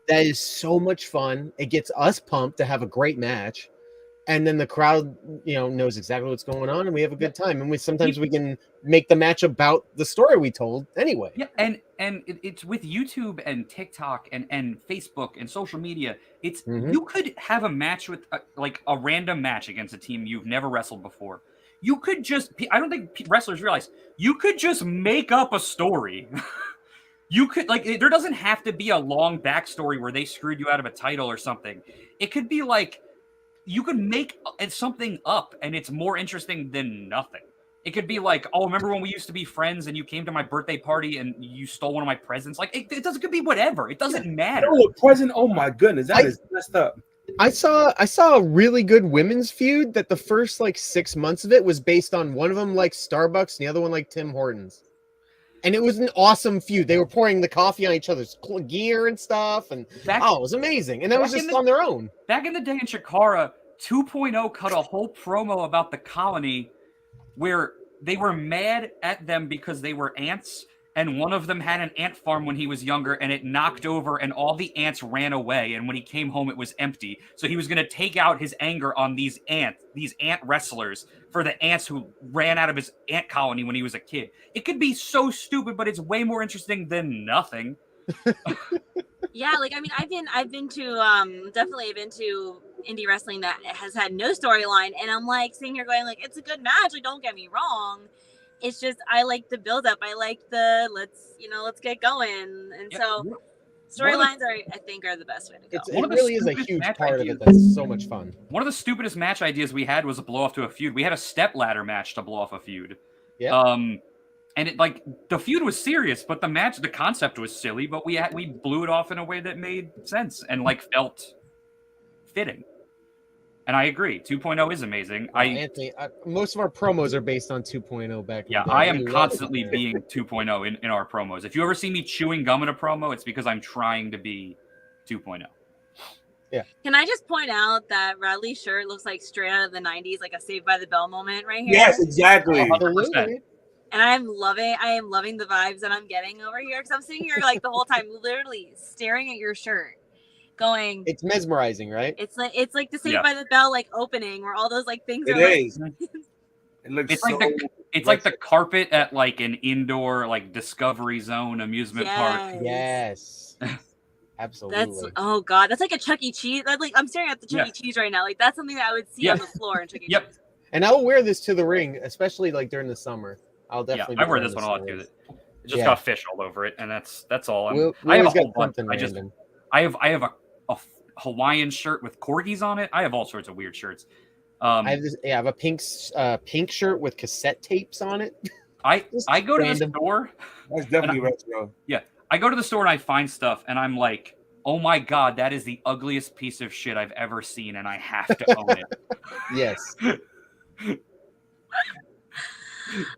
That is so much fun. It gets us pumped to have a great match. And then the crowd, knows exactly what's going on, and we have a good time. And sometimes we can make the match about the story we told anyway. Yeah, and it's with YouTube and TikTok and Facebook and social media. It's you could have a match with like a random match against a team you've never wrestled before. You could just, I don't think wrestlers realize, you could just make up a story. You could, like, there doesn't have to be a long backstory where they screwed you out of a title or something. It could be like, you could make something up and it's more interesting than nothing. It could be like, oh, remember when we used to be friends and you came to my birthday party and you stole one of my presents? Like, it could be whatever. It doesn't matter. Oh, a present? Oh my goodness, that is messed up. I saw a really good women's feud that the first like 6 months of it was based on one of them like Starbucks and the other one like Tim Hortons. And it was an awesome feud. They were pouring the coffee on each other's gear and stuff. And it was amazing. And that was just on their own. Back in the day in Chikara, 2.0 cut a whole promo about the colony where they were mad at them because they were ants. And one of them had an ant farm when he was younger and it knocked over and all the ants ran away. And when he came home, it was empty. So he was going to take out his anger on these ant wrestlers for the ants who ran out of his ant colony when he was a kid. It could be so stupid, but it's way more interesting than nothing. Yeah, like, I mean, I've been to indie wrestling that has had no storyline. And I'm like sitting here going like, it's a good match. Like, don't get me wrong. It's just, I like the build up. I like the, let's get going. And so storylines I think are the best way to go. It really is a huge part of it. That's so much fun. One of the stupidest match ideas we had was a blow off to a feud. We had a step ladder match to blow off a feud. Yeah. And it like the feud was serious, but the concept was silly, but we blew it off in a way that made sense and like felt fitting. And I agree, 2.0 is amazing. Anthony, most of our promos are based on 2.0 back. Yeah, I am constantly being 2.0 in our promos. If you ever see me chewing gum in a promo, it's because I'm trying to be 2.0. Yeah. Can I just point out that Radley's shirt looks like straight out of the 90s, like a Saved by the Bell moment right here? Yes, exactly. 100%. And I am loving the vibes that I'm getting over here, because I'm sitting here like the whole time literally staring at your shirt going, it's mesmerizing, right? It's like the Saved by the Bell like opening where all those like things it are is. like It looks it's like the carpet at like an indoor like Discovery Zone amusement park. Yes. Absolutely. That's like a Chuck E. Cheese. I'm staring at the Chuck E. Cheese right now. Like that's something that I would see on the floor in Chuck E. Cheese. And I'll wear this to the ring, especially like during the summer. I'll Yeah, definitely. I be wear wearing this one a lot too. to It just Yeah. got fish all over it, and that's all. We I have a always got whole bunch. something random. I have a Hawaiian shirt with corgis on it. I have all sorts of weird shirts. I have a pink shirt with cassette tapes on it. I go to random. the store. That's definitely retro. Yeah, I go to the store and I find stuff, and I'm like, oh my god, that is the ugliest piece of shit I've ever seen, and I have to own it. Yes.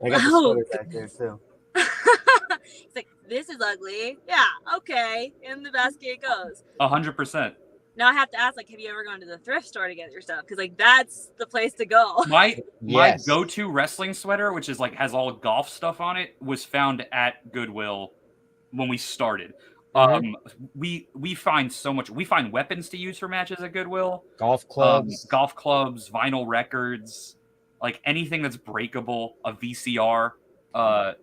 I got the sweater back there too. It's like, this is ugly. Yeah, okay. In the basket it goes. 100%. Now I have to ask, like, have you ever gone to the thrift store to get your stuff? Because like that's the place to go. My Yes. go-to wrestling sweater, which is like has all golf stuff on it, was found at Goodwill when we started. We find so much. We find weapons to use for matches at Goodwill. Golf clubs, vinyl records, like anything that's breakable. A VCR.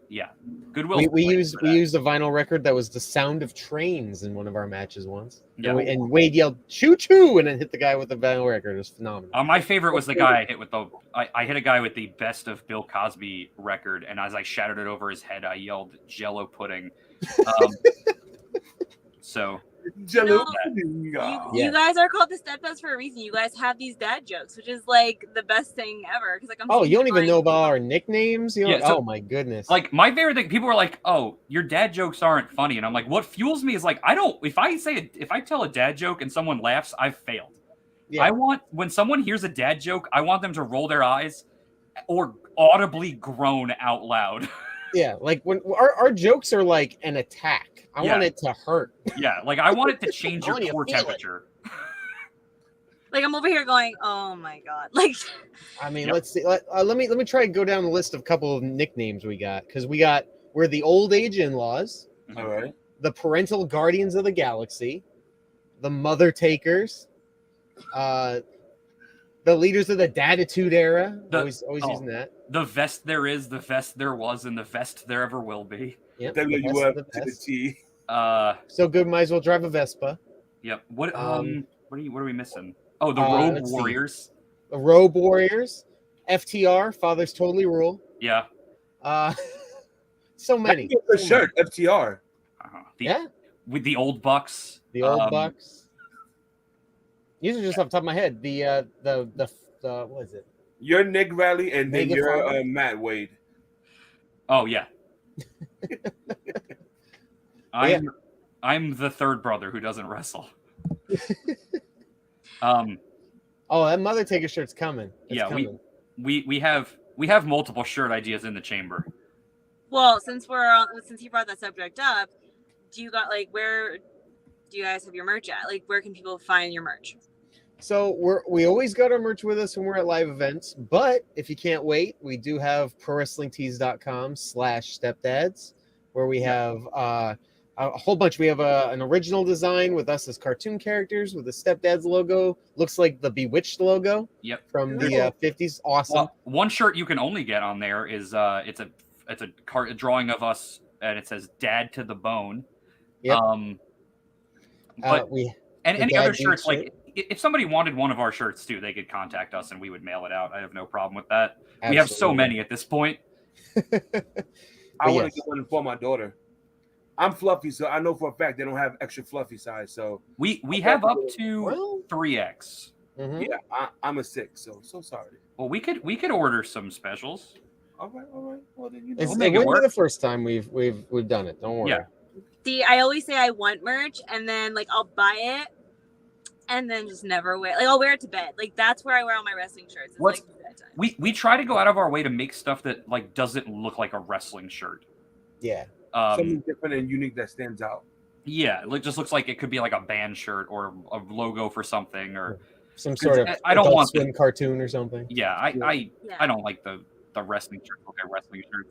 Yeah, Goodwill. We used a vinyl record that was the sound of trains in one of our matches once. Yeah. And Wade yelled "choo choo" and then hit the guy with the vinyl record. It was phenomenal. My favorite was the guy I hit with I hit a guy with the Best of Bill Cosby record, and as I shattered it over his head, I yelled "Jello pudding." So. Jello. You guys are called the stepdads for a reason. You guys have these dad jokes, which is like the best thing ever. Because like you don't even know about our nicknames. Oh my goodness! Like my favorite thing, people are like, "Oh, your dad jokes aren't funny," and I'm like, "What fuels me is like I don't. If I tell a dad joke and someone laughs, I've failed. Yeah. I want when someone hears a dad joke, I want them to roll their eyes or audibly groan out loud." Yeah, like when our jokes are like an attack. I want it to hurt. Yeah, like I want it to change your core temperature. Like I'm over here going, oh my god! Like, I mean, let's see. Let me try and go down the list of a couple of nicknames we got because we're the old age in-laws. All right. The parental guardians of the galaxy, the mother takers, the leaders of the Daditude era. Always using that. The vest there is, the vest there was, and the vest there ever will be. Yep. WF So good, might as well drive a Vespa. Yep. What are we missing? Oh, the Robe Warriors. The Robe Warriors. FTR, Fathers Totally Rule. Yeah. So many. The shirt, FTR. With the Old Bucks. The Old Bucks. These are just off the top of my head. The what is it? You're Nick Riley, and then you're Matt Wade. Oh yeah. I'm the third brother who doesn't wrestle. That Mother Taker shirt's coming. It's coming. We have multiple shirt ideas in the chamber. Well, since you brought that subject up, where do you guys have your merch at? Like, where can people find your merch? So we always got our merch with us when we're at live events, but if you can't wait, we do have prowrestlingtees.com/stepdads, where we have a whole bunch. We have an original design with us as cartoon characters with the Stepdads logo. Looks like the Bewitched logo. Yep. From the 50s. Awesome. Well, one shirt you can only get on there is it's a drawing of us, and it says "Dad to the Bone." Yep. But any other shirts like. If somebody wanted one of our shirts too, they could contact us and we would mail it out. I have no problem with that. Absolutely. We have so many at this point. I want to get one for my daughter. I'm fluffy, so I know for a fact they don't have extra fluffy size. So we have up to 3X. Mm-hmm. Yeah, I'm a 6, so sorry. Well, we could order some specials. All right. Well, then it wouldn't be the first time we've done it. Don't worry. Yeah. See, I always say I want merch, and then like I'll buy it. And then just never wear. Like I'll wear it to bed. Like that's where I wear all my wrestling shirts. It's like bedtime. We try to go out of our way to make stuff that like doesn't look like a wrestling shirt. Yeah. Something different and unique that stands out. Yeah, it just looks like it could be like a band shirt or a logo for something or some sort of I don't want the cartoon or something. Yeah, I don't like the wrestling shirts. Okay, wrestling shirts.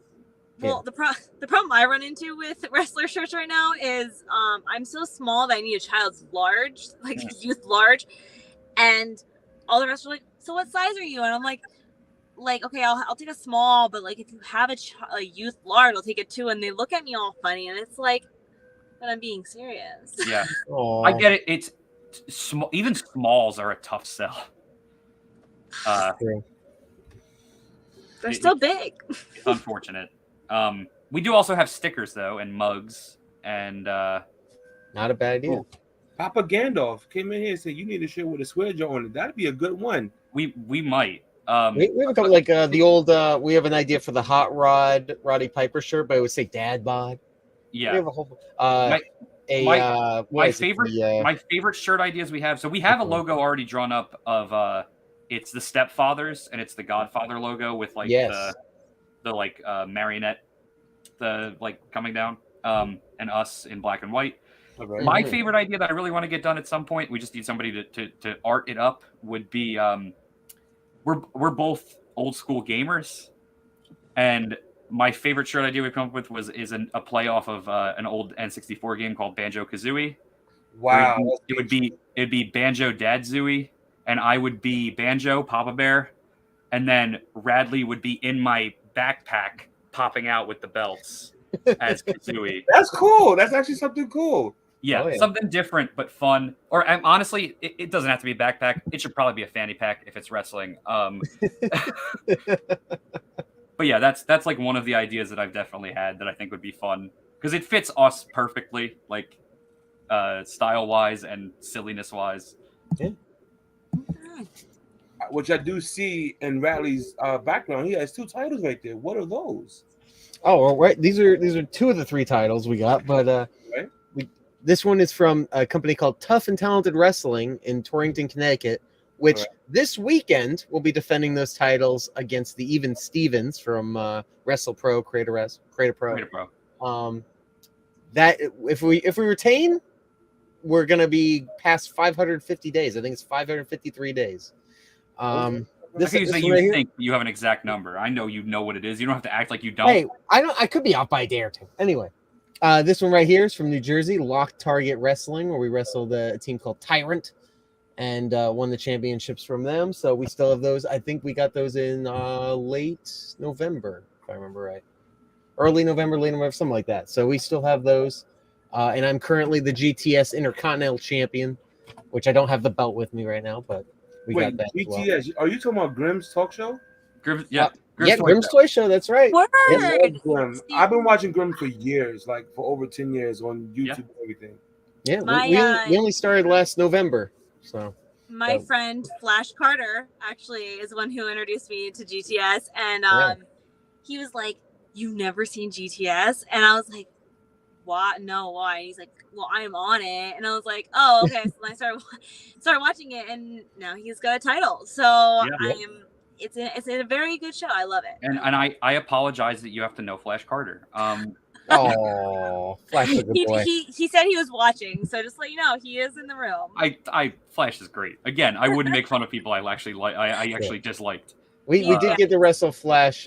Well, the problem I run into with wrestler shirts right now is I'm so small that I need a child's large, like youth large, and all the rest are like, so what size are you? And I'm like okay, I'll take a small, but like if you have a youth large, I'll take it too. And they look at me all funny, and it's like, but I'm being serious. Yeah, I get it. It's small. Even smalls are a tough sell. They're still big. It's unfortunate. We do also have stickers though, and mugs, and Not a bad idea. Oh, Papa Gandalf came in here and said you need a shirt with a swear jar on it. That'd be a good one. we might. We have a couple like the old. We have an idea for the Hot Rod Roddy Piper shirt, but it would say Dad Bod. Yeah. We have a whole. My favorite shirt ideas we have. So we have a logo already drawn up of it's the Stepfathers and it's the Godfather logo with like the like marionette, the like coming down, and us in black and white. Right. My favorite idea that I really want to get done at some point, we just need somebody to art it up, would be we're both old school gamers, and my favorite shirt idea we've come up with is a play off of an old N64 game called Banjo Kazooie. Wow. It'd be Banjo Dad Zooey, and I would be Banjo Papa Bear, and then Radley would be in my backpack popping out with the belts as Kazooie. That's cool. That's actually something cool. Yeah, something different but fun. Or honestly, it doesn't have to be a backpack. It should probably be a fanny pack if it's wrestling. But yeah, that's like one of the ideas that I've definitely had that I think would be fun because it fits us perfectly, like style wise and silliness wise. Yeah. Which I do see in Radley's background. He has 2 titles right there. What are those? Oh, well, right. These are 2 of the 3 titles we got, but right. This one is from a company called Tough and Talented Wrestling in Torrington, Connecticut, which this weekend will be defending those titles against the Even Stevens from Wrestle Pro, Creator Pro. That if we retain, we're gonna be past 550 days. I think it's 553 days. This is that you think you have an exact number. I know you know what it is. You don't have to act like you don't. Hey, I could be off by a day or 2. Anyway. This one right here is from New Jersey, Lock Target Wrestling, where we wrestled a team called Tyrant and won the championships from them. So we still have those. I think we got those in late November, if I remember right. Early November, late November, something like that. So we still have those. And I'm currently the GTS Intercontinental Champion, which I don't have the belt with me right now, but we got that. GTS, are you talking about Grimm's talk show? Grimm's Toy Show. That's right. Grimm. I've been watching Grimm for years, like for over 10 years on YouTube and everything. Yeah, we only started last November. So my friend Flash Carter actually is the one who introduced me to GTS, and he was like, "You've never seen GTS?" And I was like, "What? No, why?" And he's like, "Well, I'm on it," and I was like, "Oh, okay." So I started watching it, and now he's got a title. So It's a very good show. I love it. And I apologize that you have to know Flash Carter. Oh, Flash is a good boy. He said he was watching, so just let you know he is in the room. Flash is great. Again, I wouldn't make fun of people I actually disliked. We did get to wrestle Flash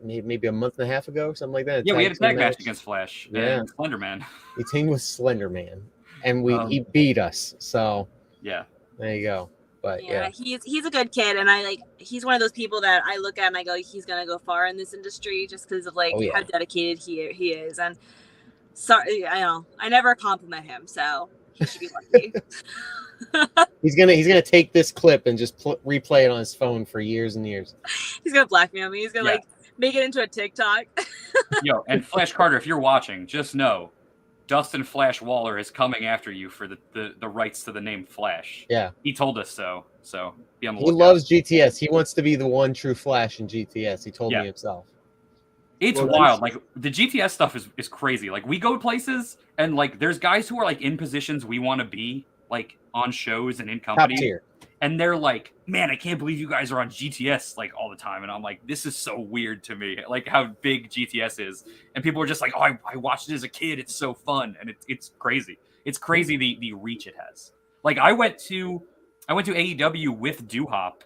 maybe a month and a half ago, something like that. Yeah, we had a tag match against Flash and Slender Man. We teamed with Slender Man, and he beat us. So yeah, there you go. But yeah, he's a good kid, and he's one of those people that I look at and I go, he's gonna go far in this industry just because of how dedicated he is. And sorry, I never compliment him, so he should be lucky. he's gonna take this clip and just replay it on his phone for years and years. He's gonna blackmail me. He's gonna make it into a TikTok. Yo, and Flash Carter, if you're watching, just know Dustin Flash Waller is coming after you for the rights to the name Flash. Yeah. He told us so. So be on the lookout. He loves GTS. He wants to be the one true Flash in GTS. He told me himself. It's wild. Like the GTS stuff is crazy. Like we go places and like there's guys who are like in positions we want to be, like on shows and in companies. Top tier. And they're like, "Man, I can't believe you guys are on GTS like all the time." And I'm like, "This is so weird to me, like how big GTS is." And people are just like, "Oh, I watched it as a kid. It's so fun." And it's crazy. It's crazy the reach it has. Like I went to AEW with Doo-Hop,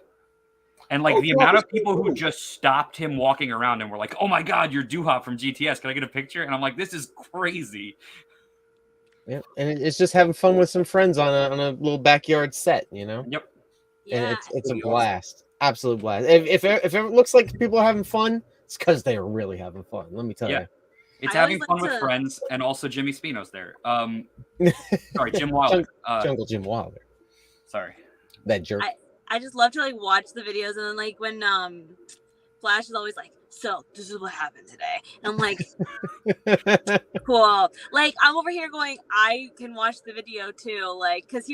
and like the amount of people who just stopped him walking around and were like, "Oh my God, you're Doo-Hop from GTS. Can I get a picture?" And I'm like, "This is crazy." Yeah, and it's just having fun with some friends on a little backyard set, you know. Yep. And it's a blast, absolute blast. If it looks like people are having fun, it's because they are really having fun. Let me tell you, it's having fun with friends, and also Jimmy Spino's there. Sorry, Jim Wilder, Jungle Jim Wilder. Sorry, that jerk. I just love to like watch the videos, and then like when Flash is always like, so this is what happened today. And I'm like, cool. Like, I'm over here going, I can watch the video too. Like, because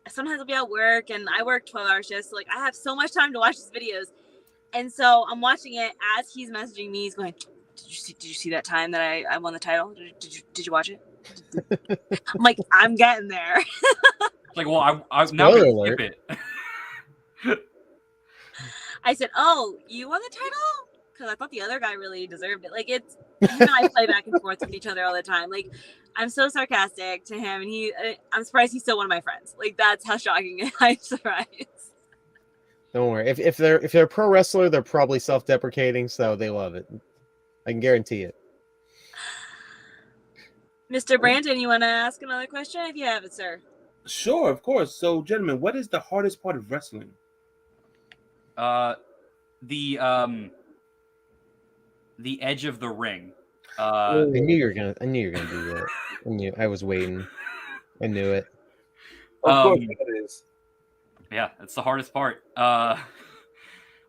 sometimes I'll be at work and I work 12-hour shifts. So, like, I have so much time to watch his videos. And so I'm watching it as he's messaging me. He's going, did you see that time that I won the title? Did you watch it? I'm like, I'm getting there. Like, well, I'm now going to skip it. I said, oh, you won the title? Because I thought the other guy really deserved it. Like, it's him and I play back and forth with each other all the time. Like, I'm so sarcastic to him, and I'm surprised he's still one of my friends. Like, that's how shocking I'm surprised. Don't worry. If they're a pro wrestler, they're probably self-deprecating, so they love it. I can guarantee it. Mr. Brandon, you want to ask another question if you have it, sir? Sure, of course. So, gentlemen, what is the hardest part of wrestling? The edge of the ring. I knew you were gonna do that. I was waiting. I knew it. Of course it is. Yeah, it's the hardest part. I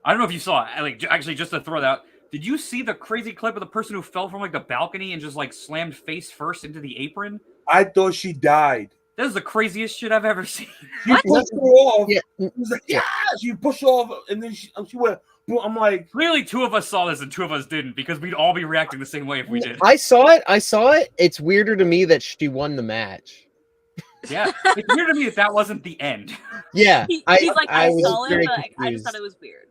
don't know if you saw it. Like, actually, just to throw that out, did you see the crazy clip of the person who fell from like the balcony and just like slammed face first into the apron? I thought she died. That is the craziest shit I've ever seen. She pushed her off. Yeah. She was like, yeah. She pushed off, and then she went. I'm like, clearly, two of us saw this and two of us didn't, because we'd all be reacting the same way if we did. I saw it. It's weirder to me that she won the match. Yeah, it's weird to me that wasn't the end. Yeah, he's like, I saw it, but I just thought it was weird.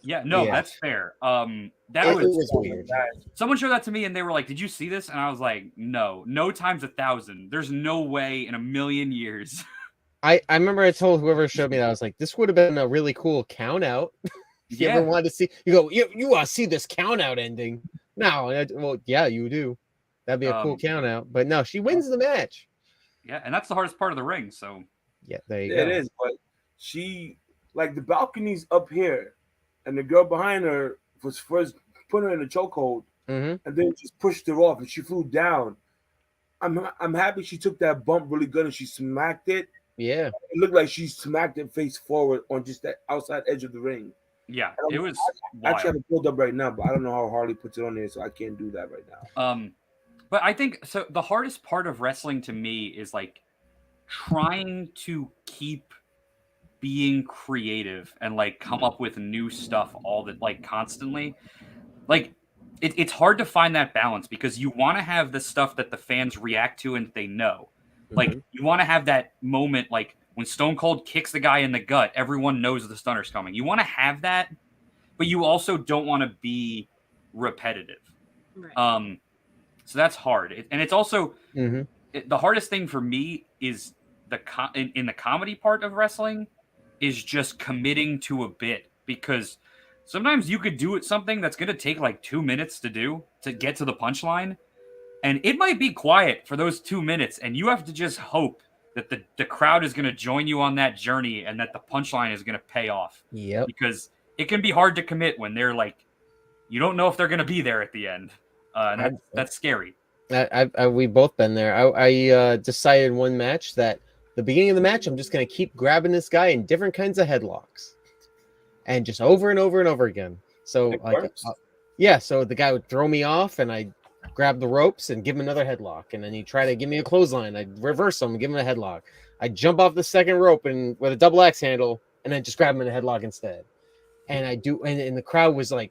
Yeah, no, that's fair. That was weird. Someone showed that to me and they were like, "Did you see this?" And I was like, "No times 1,000. There's no way in a million years." I remember I told whoever showed me that, I was like, "This would have been a really cool count out." If you ever wanted to see, you want to see this count out ending? No, well, yeah, you do. That'd be a cool count out. But no, she wins the match. Yeah, and that's the hardest part of the ring. So yeah, there you go. It is, but she, like, the balcony's up here, and the girl behind her was first put her in a chokehold, and then just pushed her off, and she flew down. I'm happy she took that bump really good, and she smacked it. Yeah, it looked like she smacked it face forward on just that outside edge of the ring. Yeah, it was. I actually have it pulled up right now, but I don't know how Harley puts it on there, so I can't do that right now. But I think so. The hardest part of wrestling to me is like trying to keep being creative and like come up with new stuff constantly. Like it's hard to find that balance because you want to have the stuff that the fans react to and they know. Like you want to have that moment like when Stone Cold kicks the guy in the gut, everyone knows the stunner's coming. You want to have that, but you also don't want to be repetitive. Right. So that's hard. And it's also the hardest thing for me is in the comedy part of wrestling is just committing to a bit, because sometimes you could do something that's going to take like 2 minutes to do to get to the punchline. And it might be quiet for those 2 minutes. And you have to just hope that the crowd is going to join you on that journey and that the punchline is going to pay off. Yep. Because it can be hard to commit when they're like, you don't know if they're going to be there at the end. And that's scary. We've both been there. I decided in one match that the beginning of the match, I'm just going to keep grabbing this guy in different kinds of headlocks. And just over and over and over again. So, so the guy would throw me off and I'd grab the ropes and give him another headlock. And then he'd try to give me a clothesline. I'd reverse him and give him a headlock. I'd jump off the second rope and with a double axe handle and then just grab him in a headlock instead. And and the crowd was like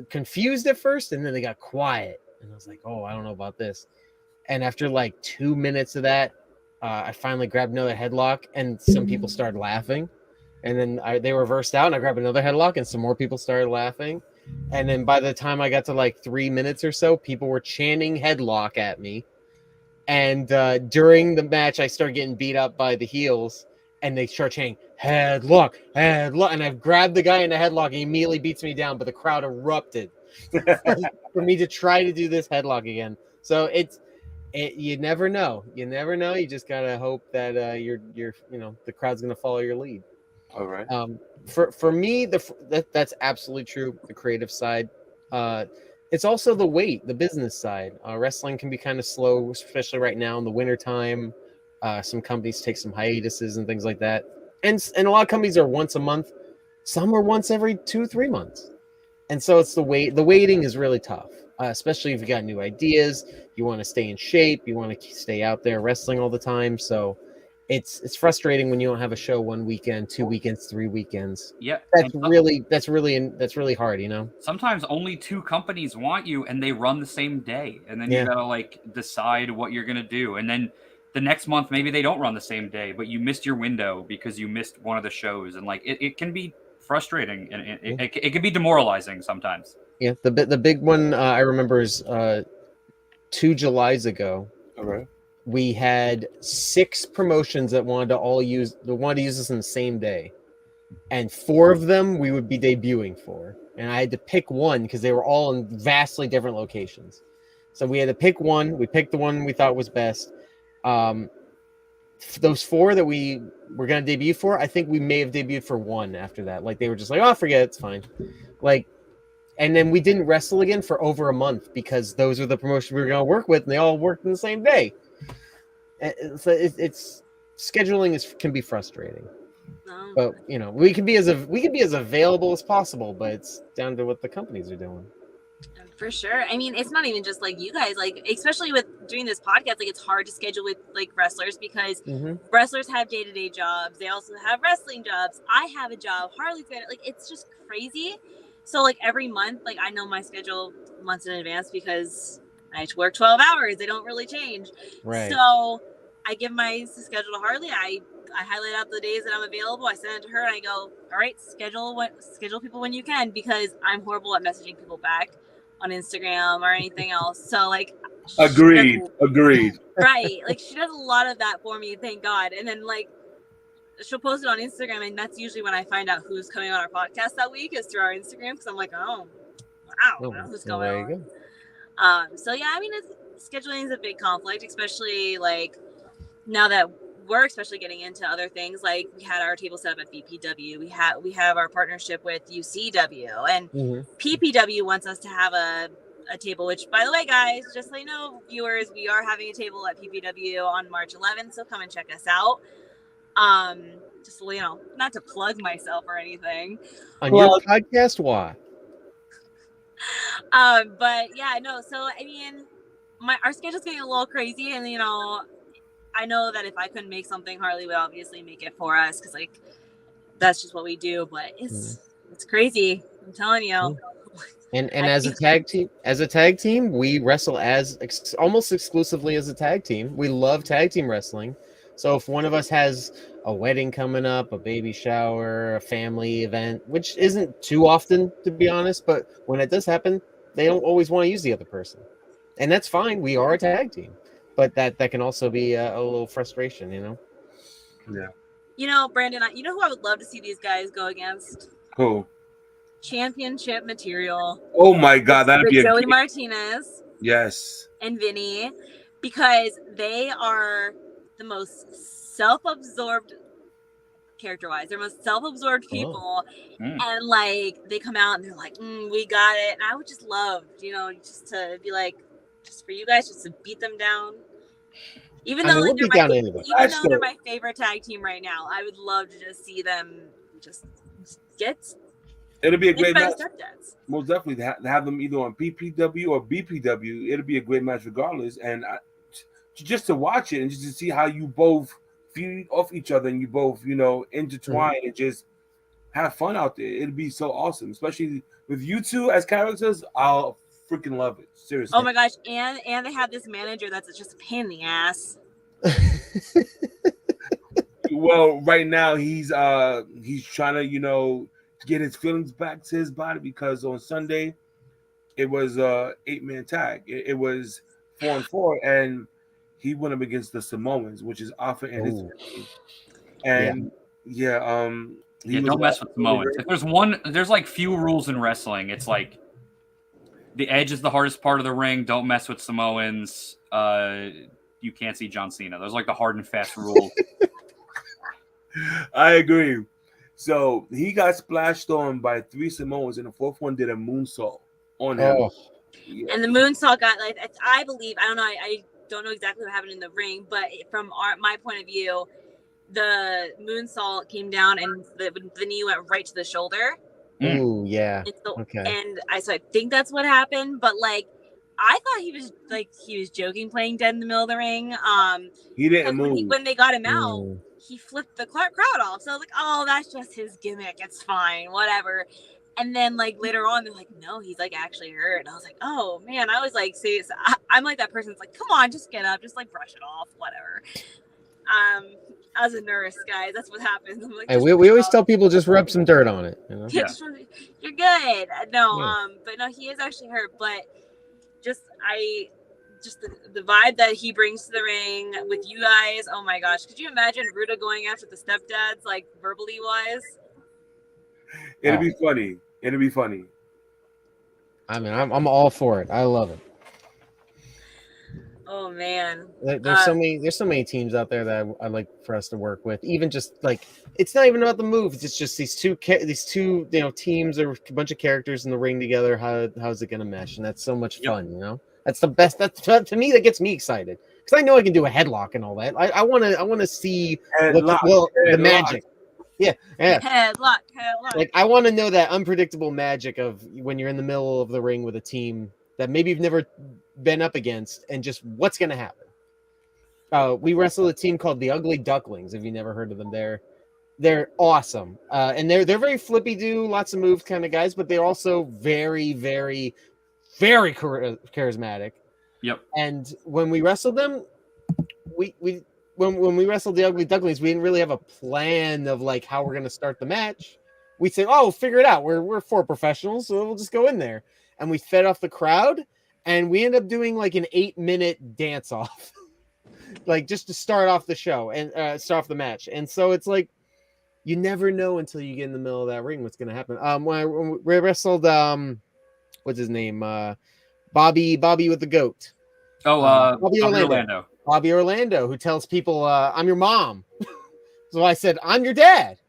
confused at first, and then they got quiet. And I was like, oh, I don't know about this. And after like 2 minutes of that, I finally grabbed another headlock and some people started laughing. And then they reversed out and I grabbed another headlock and some more people started laughing. And then by the time I got to like 3 minutes or so, people were chanting headlock at me. And during the match, I started getting beat up by the heels and they start chanting headlock, headlock. And I've grabbed the guy in the headlock and he immediately beats me down, but the crowd erupted for me to try to do this headlock again. So you never know. You never know. You just gotta hope that the crowd's gonna follow your lead. All right. For me, that's absolutely true. The creative side. It's also the weight, the business side. Wrestling can be kind of slow, especially right now in the wintertime. Some companies take some hiatuses and things like that. And a lot of companies are once a month. Some are once every 2-3 months. And so it's the waiting is really tough, especially if you got new ideas, you want to stay in shape, you want to stay out there wrestling all the time. So it's frustrating when you don't have a show one weekend, 2 weekends, 3 weekends. Yeah, That's and really hard, you know. sometimes only 2 companies want you, and they run the same day, and then you Yeah. gotta like decide what you're gonna do, and then the next month maybe they don't run the same day, but you missed your window because you missed one of the shows, and like it can be frustrating, and it can be demoralizing sometimes. Yeah, the big one I remember is 2 Julys ago. All right. We had 6 promotions that wanted to use us in the same day, and 4 of them we would be debuting for, and I had to pick one because they were all in vastly different locations. So we had to pick one. We picked the one we thought was best. Those 4 that we were going to debut for, I think we may have debuted for one after that. Like they were just like, oh, forget it, it's fine. Like, and then we didn't wrestle again for over a month because those were the promotions we were going to work with, and they all worked in the same day. So it's scheduling can be frustrating, but you know we can be as available as possible, but it's down to what the companies are doing. For sure. I mean, it's not even just like you guys, like especially with doing this podcast, like it's hard to schedule with like wrestlers because wrestlers have day-to-day jobs. They also have wrestling jobs. I have a job. Harley's got it. Like it's just crazy. So like every month, like I know my schedule months in advance because I have to work 12 hours. They don't really change. Right. So I give my schedule to Harley. I highlight out the days that I'm available. I send it to her and I go, all right, schedule people when you can, because I'm horrible at messaging people back on Instagram or anything else. So like agreed. Right. Like she does a lot of that for me, thank God. And then like she'll post it on Instagram, and that's usually when I find out who's coming on our podcast that week, is through our Instagram, because I'm like, oh wow, what's going on. So yeah, I mean, scheduling is a big conflict, especially like now that we're especially getting into other things. Like we had our table set up at BPW. We have our partnership with UCW, and PPW wants us to have a table, which, by the way, guys, just so you know, viewers, we are having a table at PPW on March 11th, so come and check us out. Just, you know, not to plug myself or anything on your podcast. Why? But yeah, no, so I mean, our schedule's getting a little crazy, and you know, I know that if I couldn't make something, Harley would obviously make it for us, because like that's just what we do. But it's crazy, I'm telling you. And as a tag team, we wrestle almost exclusively as a tag team. We love tag team wrestling. So if one of us has a wedding coming up, a baby shower, a family event, which isn't too often, to be honest, but when it does happen, they don't always want to use the other person, and that's fine. We are a tag team, but that can also be a little frustration, you know. Yeah. You know, Brandon, you know who I would love to see these guys go against? Who? Championship material. Oh my God, that'd be Joey Martinez. Yes. And Vinny, because they are the most self-absorbed character-wise. They're most self-absorbed people, and like they come out and they're like, "We got it." And I would just love, you know, just to be like, just for you guys, just to beat them down. Even though they're my favorite tag team right now, I would love to just see them just get. It'll be a great match. Most definitely, to have them either on PPW or BPW, it'll be a great match regardless. And just to watch it and just to see how you both feed off each other and you both, you know, intertwine and just have fun out there. It'll be so awesome, especially with you two as characters. I'll freaking love it. Seriously. Oh my gosh. And they have this manager that's just a pain in the ass. Well, right now he's trying to, you know, get his feelings back to his body, because on Sunday it was 8-man tag. It was 4-4, and he went up against the Samoans, which is Alpha and his family. And don't mess with Samoans. If there's like few rules in wrestling. It's like the edge is the hardest part of the ring. Don't mess with Samoans. You can't see John Cena. Those are like the hard and fast rules. I agree. So he got splashed on by 3 Samoans, and the 4th one did a moonsault on him. Yeah. And the moonsault got, like, I believe, I don't know, I don't know exactly what happened in the ring, but from my point of view, the moonsault came down and the knee went right to the shoulder. Ooh, yeah. And so, Okay. so I think that's what happened. But like, I thought he was joking, playing dead in the middle of the ring. He didn't move. When they got him out, he flipped the crowd off. So I was like, oh, that's just his gimmick. It's fine, whatever. And then like later on, they're like, no, he's like actually hurt. And I was like, oh man, I was like, see, I'm like that person that's like, come on, just get up, just like brush it off, whatever. As a nurse, guys, that's what happens. I'm like, Hey, we always tell people just rub some dirt on it. You know? Yeah. You're good. No, but no, he is actually hurt. But just the vibe that he brings to the ring with you guys. Oh my gosh, could you imagine Ruda going after the stepdads like verbally wise? It'll be funny. It'll be funny. I mean, I'm all for it. I love it. Oh man, there's so many teams out there that I like for us to work with. Even just like, it's not even about the moves. It's just these two teams or a bunch of characters in the ring together. How's it gonna mesh? And that's so much fun. You know, that's the best. That's to me that gets me excited because I know I can do a headlock and all that. I want to see the magic. Yeah. Headlock. Like I want to know that unpredictable magic of when you're in the middle of the ring with a team that maybe you've never been up against, and just what's going to happen. We wrestled a team called the Ugly Ducklings. If you never heard of them, they're awesome, and they're very flippy do, lots of moves kind of guys, but they're also very, very, very charismatic. Yep. And when we wrestled them, when we wrestled the Ugly Ducklings, we didn't really have a plan of like how we're going to start the match. We said, "Oh, figure it out. We're 4 professionals, so we'll just go in there." And we fed off the crowd, and we ended up doing like an 8-minute dance off, like just to start off the show and start off the match. And so it's like you never know until you get in the middle of that ring what's going to happen. When we wrestled, what's his name? Bobby with the goat. Oh, Bobby Orlando. Bobby Orlando, who tells people, "I'm your mom." So I said, "I'm your dad."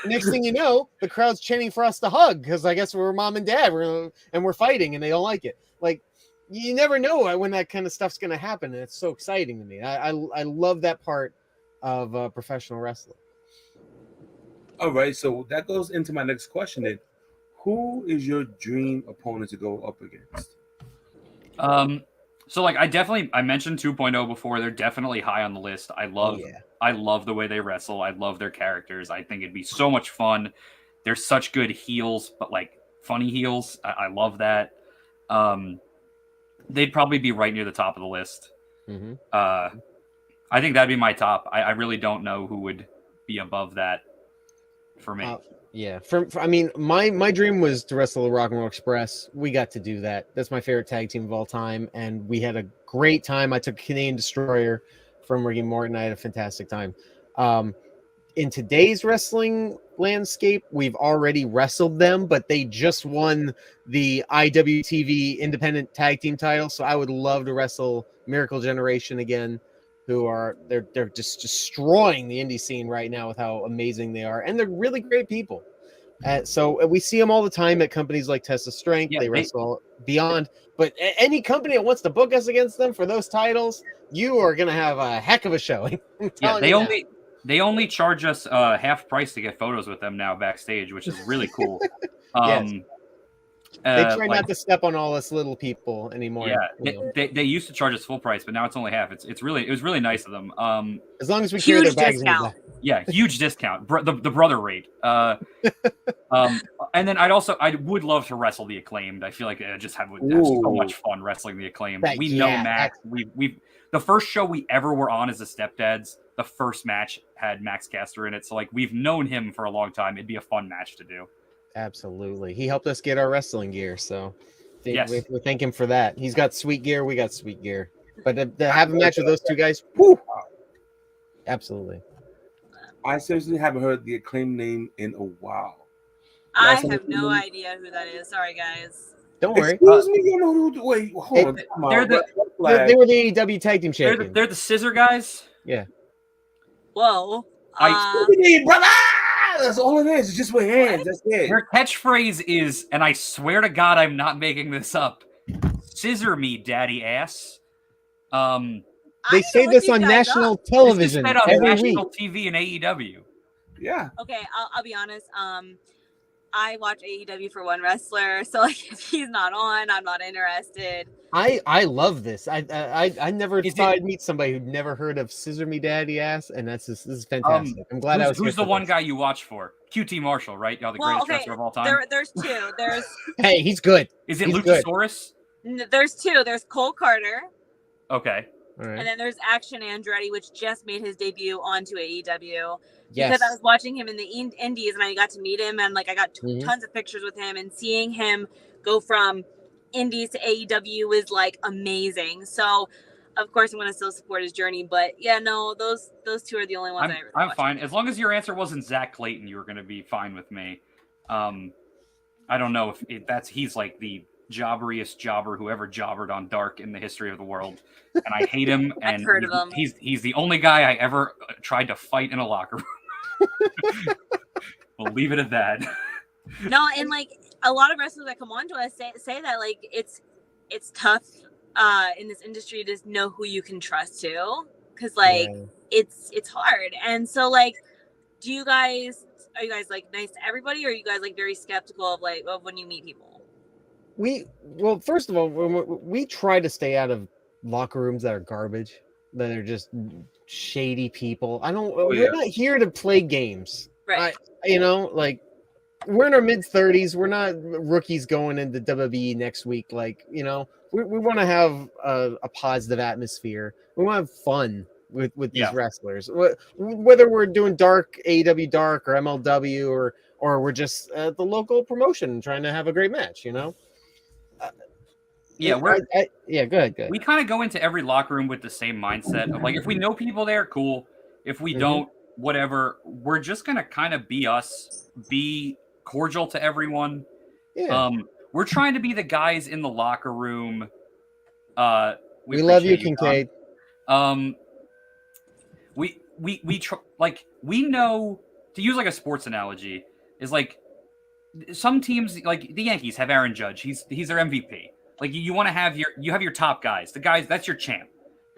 Next thing you know, the crowd's chanting for us to hug because I guess we're mom and dad, we're fighting, and they don't like it. Like, you never know when that kind of stuff's going to happen, and it's so exciting to me. I love that part of professional wrestling. All right, so that goes into my next question then. Who is your dream opponent to go up against? So like I mentioned 2.0 before. They're definitely high on the list. I love the way they wrestle. I love their characters. I think it'd be so much fun. They're such good heels, but like funny heels. I love that. They'd probably be right near the top of the list. Mm-hmm. I think that'd be my top. I really don't know who would be above that for me. Yeah, I mean, my dream was to wrestle the Rock and Roll Express. We got to do that. That's my favorite tag team of all time, and we had a great time. I took Canadian Destroyer from Ricky Morton. I had a fantastic time. In today's wrestling landscape, we've already wrestled them, but they just won the IWTV Independent Tag Team title. So I would love to wrestle Miracle Generation again, they're just destroying the indie scene right now with how amazing they are, and they're really great people. So we see them all the time at companies like Test of Strength. They wrestle Beyond, but any company that wants to book us against them for those titles, you are going to have a heck of a showing. They only charge us half price to get photos with them now backstage, which is really cool. Yes. They try not to step on all us little people anymore. Yeah, they used to charge us full price, but now it's only half. It was really nice of them. As long as we carry their bags. Yeah, huge discount. The brother rate. And then I would love to wrestle the Acclaimed. I feel like I just have so much fun wrestling the Acclaimed. We know Max. We the first show we ever were on as the Stepdads. The first match had Max Caster in it, so like we've known him for a long time. It'd be a fun match to do. Absolutely. He helped us get our wrestling gear, so we thank him for that. He's got sweet gear, we got sweet gear. But to have a match with those two guys, whoo! Absolutely. I seriously haven't heard the Acclaimed name in a while. I have no idea who that is. Sorry, guys. Don't worry. Excuse me, you know who? Wait, hold on. They were the AEW Tag Team Champions. They're the Scissor guys? Yeah. Whoa. Brother! That's all it is. It's just with hands. That's it. Their catchphrase is, and I swear to God, I'm not making this up. Scissor me, daddy ass. I They need to say look this these on guys national up. This is television said on every national week. TV and AEW. Yeah. Okay, I'll be honest. I watch AEW for one wrestler, so like if he's not on, I'm not interested. I love this. I never Is thought it- I'd meet somebody who'd never heard of Scissor Me Daddy Ass, and this is fantastic. I'm glad I was Who's here the for one this. guy you watch for? QT Marshall, right? Y'all the greatest wrestler of all time. There's two. Hey, he's good. Is it He's good. Luchasaurus? There's two. There's Cole Carter, Okay. All right. and then there's Action Andretti, which just made his debut onto AEW. Yes. Because I was watching him in the Indies, and I got to meet him, and like I got Mhm. tons of pictures with him, and seeing him go from Indies to AEW was like amazing. So, of course, I'm gonna still support his journey. But yeah, no, those two are the only ones I really I'm watch. fine. As long as your answer wasn't Zach Clayton, you were going to be fine with me. I don't know if that's he's like the jobberiest jobber who ever jobbered on Dark in the history of the world, and I hate him. I've And heard of him. He's the only guy I ever tried to fight in a locker room. We'll leave it at that. No, and like a lot of wrestlers that come on to us say that like it's tough in this industry to know who you can trust too, because like it's hard. And so like, are you guys like nice to everybody, or are you guys like very skeptical of like of when you meet people? Well, first of all, we try to stay out of locker rooms that are garbage, that are just shady people. We're not here to play games, Right. Like we're in our mid 30s. We're not rookies going into WWE next week. Like, we want to have a positive atmosphere. We want to have fun with these wrestlers. Whether we're doing AEW Dark or MLW or we're just the local promotion trying to have a great match, Yeah, go ahead. We kind of go into every locker room with the same mindset of like, if we know people there, cool. If we don't, whatever. We're just gonna kind of be us, be cordial to everyone. Yeah. We're trying to be the guys in the locker room. We love you, Kincaid. We know, to use like a sports analogy, is like some teams like the Yankees have Aaron Judge. He's their MVP. Like you want to have your top guys. The guys, that's your champ.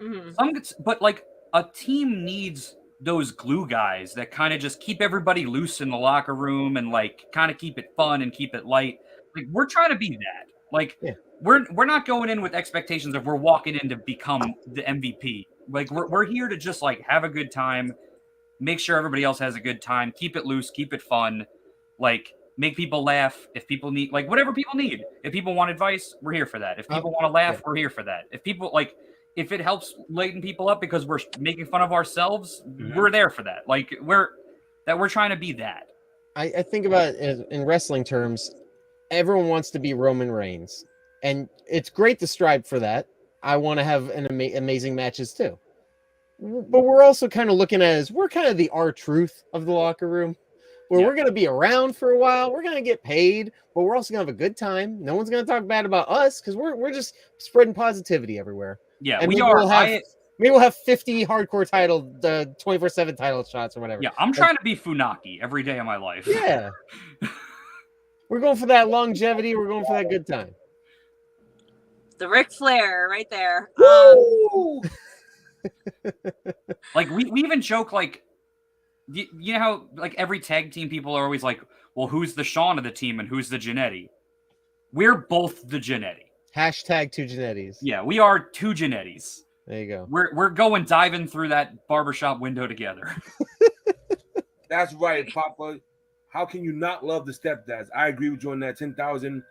Mm-hmm. But like a team needs those glue guys that kind of just keep everybody loose in the locker room and like kind of keep it fun and keep it light. Like we're trying to be that. Like we're not going in with expectations of we're walking in to become the MVP. Like we're here to just like have a good time, make sure everybody else has a good time, keep it loose, keep it fun, like make people laugh. If people need like whatever people need. If people want advice, we're here for that. If people want to laugh, we're here for that. If people like if it helps lighten people up because we're making fun of ourselves, we're there for that. Like we're trying to be that. I think about it in wrestling terms, everyone wants to be Roman Reigns, and it's great to strive for that. I want to have amazing matches too, but we're also kind of looking at it as we're kind of the R-Truth of the locker room, where we're going to be around for a while. We're going to get paid, but we're also going to have a good time. No one's going to talk bad about us because we're just spreading positivity everywhere. Yeah, and we are. Maybe we'll have 50 hardcore title, 24/7 title shots or whatever. Yeah, I'm trying to be Funaki every day of my life. Yeah. We're going for that longevity. We're going for that good time. The Ric Flair right there. Like we even joke like, you know how like every tag team people are always like, well, who's the Shawn of the team and who's the Jannetty? We're both the Jannetty. Hashtag two Jannetties. Yeah, we are two Jannetties. There you go. We're going diving through that barbershop window together. That's right, Papa. How can you not love the stepdads? I agree with you on that 10,000%.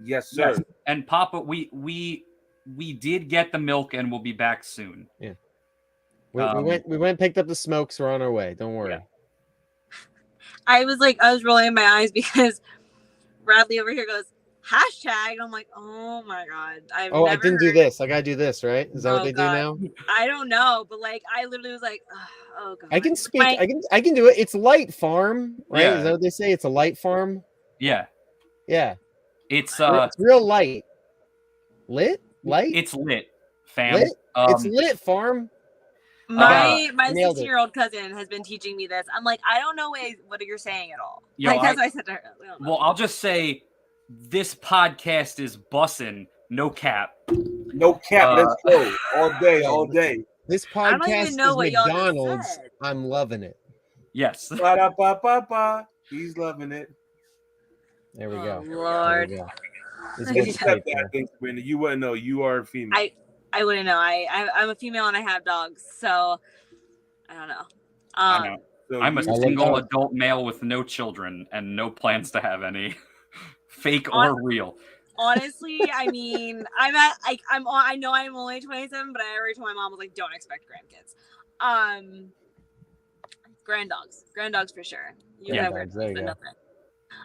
Yes, sir. Yes. And Papa, we did get the milk and we'll be back soon. Yeah. We went and picked up the smokes. We're on our way. Don't worry. Yeah. I was rolling my eyes because Bradley over here goes, hashtag. I'm like, oh my God. I didn't do this. I gotta do this, right? Is that what they do now? I don't know, but like I literally was like, oh God. I can speak. I can do it. It's light farm, right? Yeah. Is that what they say? It's a light farm. Yeah. Yeah. It's real light. Lit? Light? It's lit, fam. Lit? It's lit farm. My 16-year-old cousin has been teaching me this. I'm like, I don't know what you're saying at all. That's what I said to her. Well, I'll just say this podcast is bussin', no cap. No cap. Let's go all day. This I don't even podcast know is what y'all just McDonald's. said. I'm loving it. Yes. Ba-da-ba-ba-ba. He's loving it. There we Oh, go. There Lord. we go. This Yeah. gets Step paid that for. thing, Sabrina. You wouldn't know. You are a female. I wouldn't know. I'm a female and I have dogs, so I don't know. I know. So I'm a you- I love single dogs. adult male with no children and no plans to have any, fake On- or real. Honestly, I mean, I know I'm only 27, but I already told my mom, I was like, don't expect grandkids. Grand dogs for sure. You Grand have dogs, there you grandkids, go. nothing.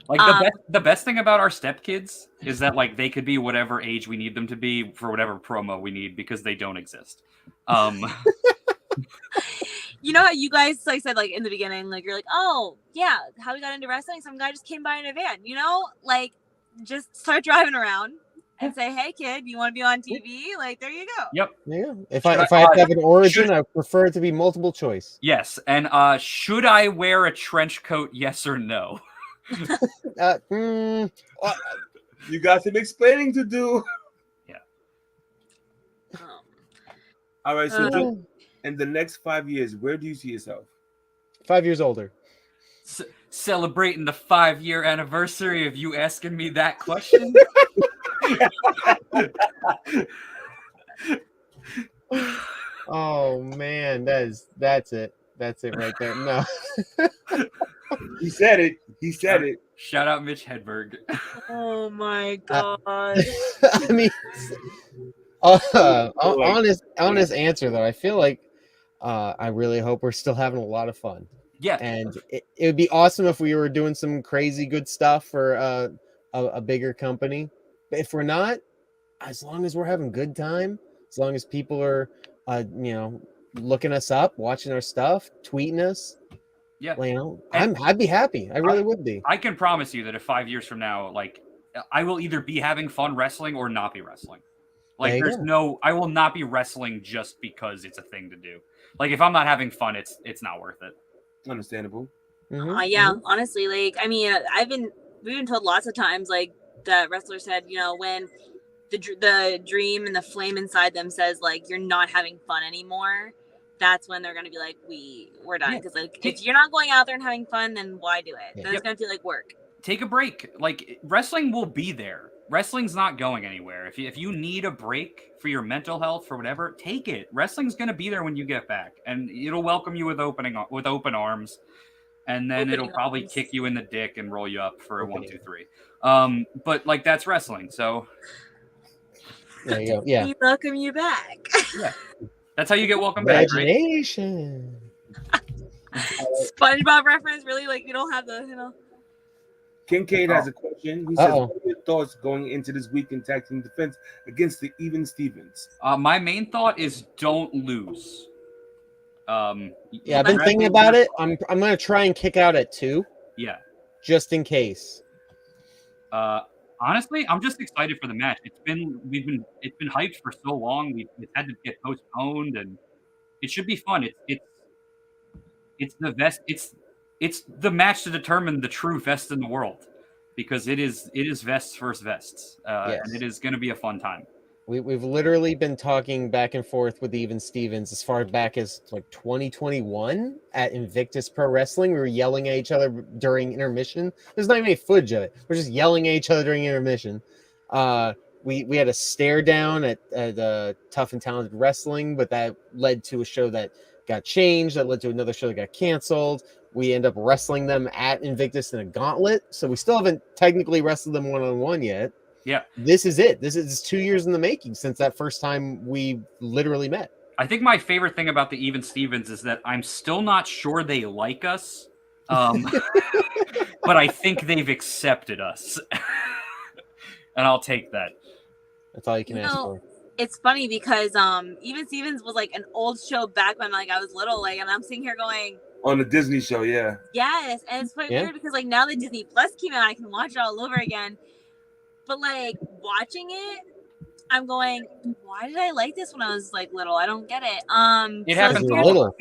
Like the best thing about our stepkids is that like they could be whatever age we need them to be for whatever promo we need because they don't exist. You know how you guys like said like in the beginning, like you're like, oh yeah, how we got into wrestling? Some guy just came by in a van. You know, like just start driving around and say, hey kid, you want to be on TV? Like there you go. Yep. Yeah. If I have to have an origin, I prefer it to be multiple choice. Yes. And should I wear a trench coat? Yes or no? You got some explaining to do. Um, All right. So Uh, in the next 5 years, where do you see yourself? 5 years older. Celebrating the 5-year anniversary of you asking me that question. Oh man, that's it. That's it right there. No. He said it. He said it. Shout out Mitch Hedberg. oh my god. I mean, honest answer though. I feel like I really hope we're still having a lot of fun. Yeah. And it would be awesome if we were doing some crazy good stuff for a bigger company. But if we're not, as long as we're having good time, as long as people are, looking us up, watching our stuff, tweeting us, Yeah. I'd be happy. I really would be. I can promise you that if 5 years from now, like I will either be having fun wrestling or not be wrestling. Like I will not be wrestling just because it's a thing to do. Like if I'm not having fun, it's not worth it. Understandable. Yeah, honestly, like I mean, we've been told lots of times, like the wrestler said, when the dream and the flame inside them says like you're not having fun anymore, that's when they're gonna be like we're done, because like if you're not going out there and having fun, then why do it? Then it's gonna feel like work. Take a break. Like wrestling will be there. Wrestling's not going anywhere. If you need a break for your mental health, for whatever, take it. Wrestling's gonna be there when you get back, and it'll welcome you with open arms, and then it'll probably kick you in the dick and roll you up for a 1, 2, 3. But like that's wrestling, so there you go. Yeah, we welcome you back. Yeah, that's how you get welcome back. Imagination. SpongeBob reference, really? Like you don't have the Kincaid has a question. He says, what are your thoughts going into this week in tag team defense against the Even Stevens? My main thought is don't lose. I've been thinking about it. I'm gonna try and kick out at 2. Yeah. Just in case. Honestly, I'm just excited for the match. It's been hyped for so long. It's had to get postponed, and it should be fun. It's the best. It's the match to determine the true vest in the world, because it is vests versus vests, and it is going to be a fun time. We've literally been talking back and forth with Even Stevens as far back as like 2021 at Invictus Pro Wrestling. We were yelling at each other during intermission. There's not even any footage of it. We're just yelling at each other during intermission. We had a stare down at Tough and Talented Wrestling, but that led to a show that got changed. That led to another show that got canceled. We end up wrestling them at Invictus in a gauntlet. So we still haven't technically wrestled them one-on-one yet. Yeah. This is it. This is 2 years in the making since that first time we literally met. I think my favorite thing about the Even Stevens is that I'm still not sure they like us. But I think they've accepted us. And I'll take that. That's all you can ask for. It's funny because Even Stevens was like an old show back when like I was little, like, and I'm sitting here going on the Disney show, yeah. Yes, and it's quite weird because like now that Disney Plus came out, I can watch it all over again. But like watching it, I'm going, why did I like this when I was like little? I don't get it. It happens little.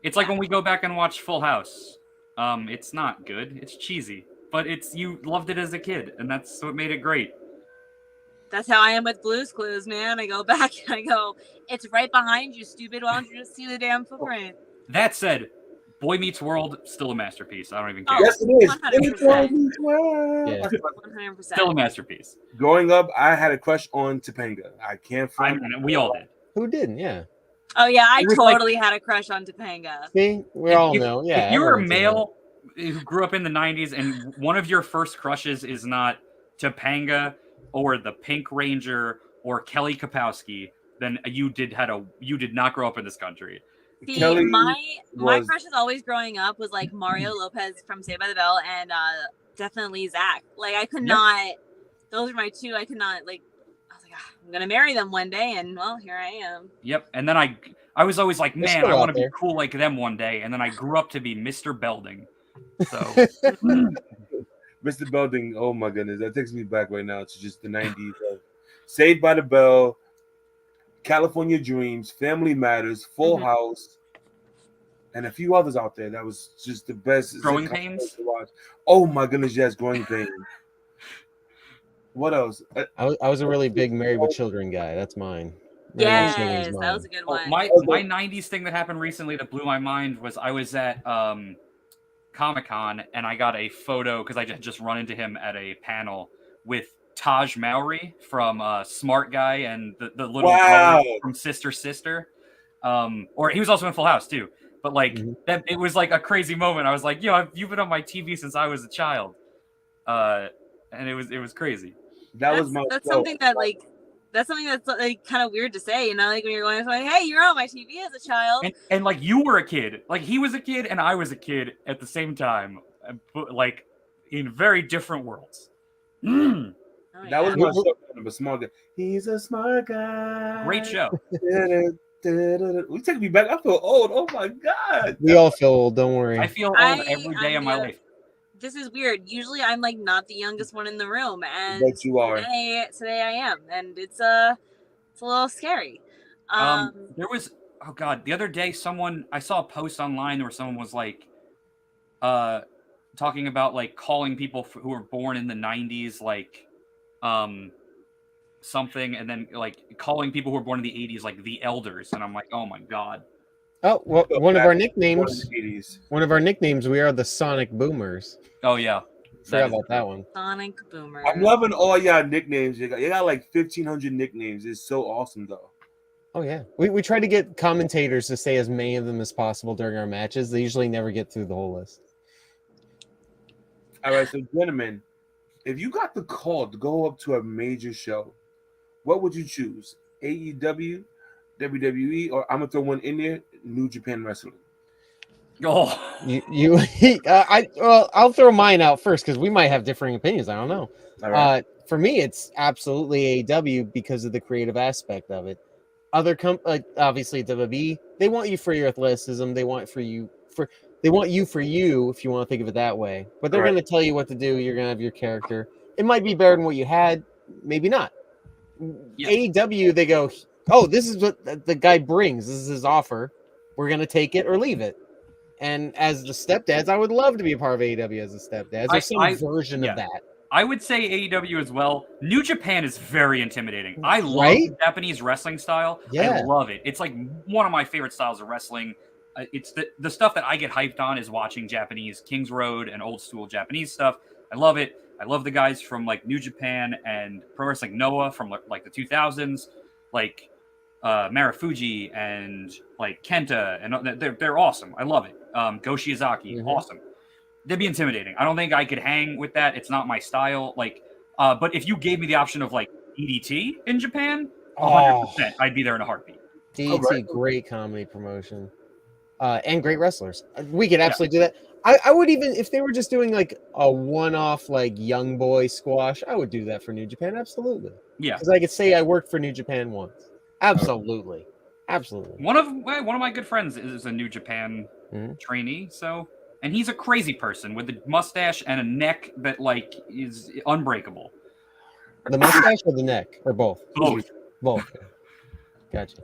It's like when we go back and watch Full House. It's not good. It's cheesy, but you loved it as a kid, and that's what made it great. That's how I am with Blue's Clues, man. I go back and I go, it's right behind you, stupid. Why don't you just see the damn footprint? That said, Boy Meets World, still a masterpiece. I don't even care. Oh, Yes, it is. 100%. Yeah. 100%. Still a masterpiece. Growing up, I had a crush on Topanga. I can't I front. mean, we all did. Who didn't? Yeah. Oh, yeah, I It was like- totally had a crush on Topanga. See, we all know. Yeah. If you're a everyone's in male who grew up in the 90s and one of your first crushes is not Topanga or the Pink Ranger or Kelly Kapowski, then you did not grow up in this country. See, Kelly my was- crushes always growing up was like Mario Lopez from Saved by the Bell and definitely Zach. Like I could Yep. not. Those are my two. I could not like. I was like, I'm gonna marry them one day, and well, here I am. Yep. And then I was always like, They're man, still I want out to be there. cool like them one day. And then I grew up to be Mr. Belding. So Mr. Belding, oh my goodness, that takes me back right now to just the 90s. Saved by the Bell, California Dreams, Family Matters, Full Mhm. House, and a few others out there. That was just the best. Growing sitcom Pains? to watch. Oh my goodness, yes, Growing Pains. What else? I was a really big Married with Children guy. That's mine. Married with Children's Yes, that mine. was a good Oh, one. my 90s thing that happened recently that blew my mind was I was at Comic-Con and I got a photo because I just run into him at a panel with Taj Mowry from Smart Guy and the little Wow. brother from Sister. Or he was also in Full House too. But like Mhm. that, it was like a crazy moment. I was like, yo, you've been on my TV since I was a child, and it was crazy. That was my. That's something that like. That's something that's like kind of weird to say, you know, like when you're going, like, "Hey, you're on my TV as a child." And like you were a kid, like he was a kid and I was a kid at the same time, but like in very different worlds. Mm, Oh, That was yeah. my show. A smart guy. He's a smart guy. great show. We take me back. I feel old. Oh my god. We all feel old. Don't worry. I feel old every day of my life. This is weird. Usually, I'm like not the youngest one in the room, and But you are. today I am, and it's a little scary. There was the other day I saw a post online where someone was like talking about like calling people who were born in the 90s like something, and then like calling people who were born in the 80s like the elders, and I'm like, oh my god. Oh, well, one of our nicknames. 80s. One of our nicknames. We are the Sonic Boomers. Oh yeah. Forgot about that one. Sonic Boomer. I'm loving all y'all nicknames. You got like 1,500 nicknames. It's so awesome though. Oh yeah, we try to get commentators to say as many of them as possible during our matches. They usually never get through the whole list. All right, so gentlemen, if you got the call to go up to a major show, what would you choose? AEW, WWE, or I'm gonna throw one in there, New Japan Wrestling. Oh, I'll throw mine out first because we might have differing opinions. I don't know. All right. For me, it's absolutely AEW because of the creative aspect of it. Other obviously WWE, they want you for your athleticism. They want you for you if you want to think of it that way. But they're Right. going to tell you what to do. You're going to have your character. It might be better than what you had, maybe not. Yeah. AEW, they go, oh, this is what the guy brings. This is his offer. We're going to take it or leave it. And as the stepdads, I would love to be a part of AEW as a stepdad. There's some version of that. I would say AEW as well. New Japan is very intimidating. I love Right? the Japanese wrestling style. Yeah. I love it. It's like one of my favorite styles of wrestling. It's the stuff that I get hyped on is watching Japanese Kings Road and old school Japanese stuff. I love it. I love the guys from like New Japan and Pro Wrestling Noah from like the 2000s, like Marufuji and like Kenta, and they're awesome. I love it. Go Shiozaki, awesome. They'd be intimidating. I don't think I could hang with that. It's not my style. Like, but if you gave me the option of like DDT in Japan, 100%, I'd be there in a heartbeat. DDT, great comedy promotion, and great wrestlers. We could absolutely do that. I would even, if they were just doing like a one-off like young boy squash, I would do that for New Japan. Absolutely. Yeah. Because I could say I worked for New Japan once. Absolutely. Absolutely. One of my good friends is a New Japan trainee, and he's a crazy person with a mustache and a neck that like is unbreakable. The mustache or the neck or both? Both. Both. Gotcha.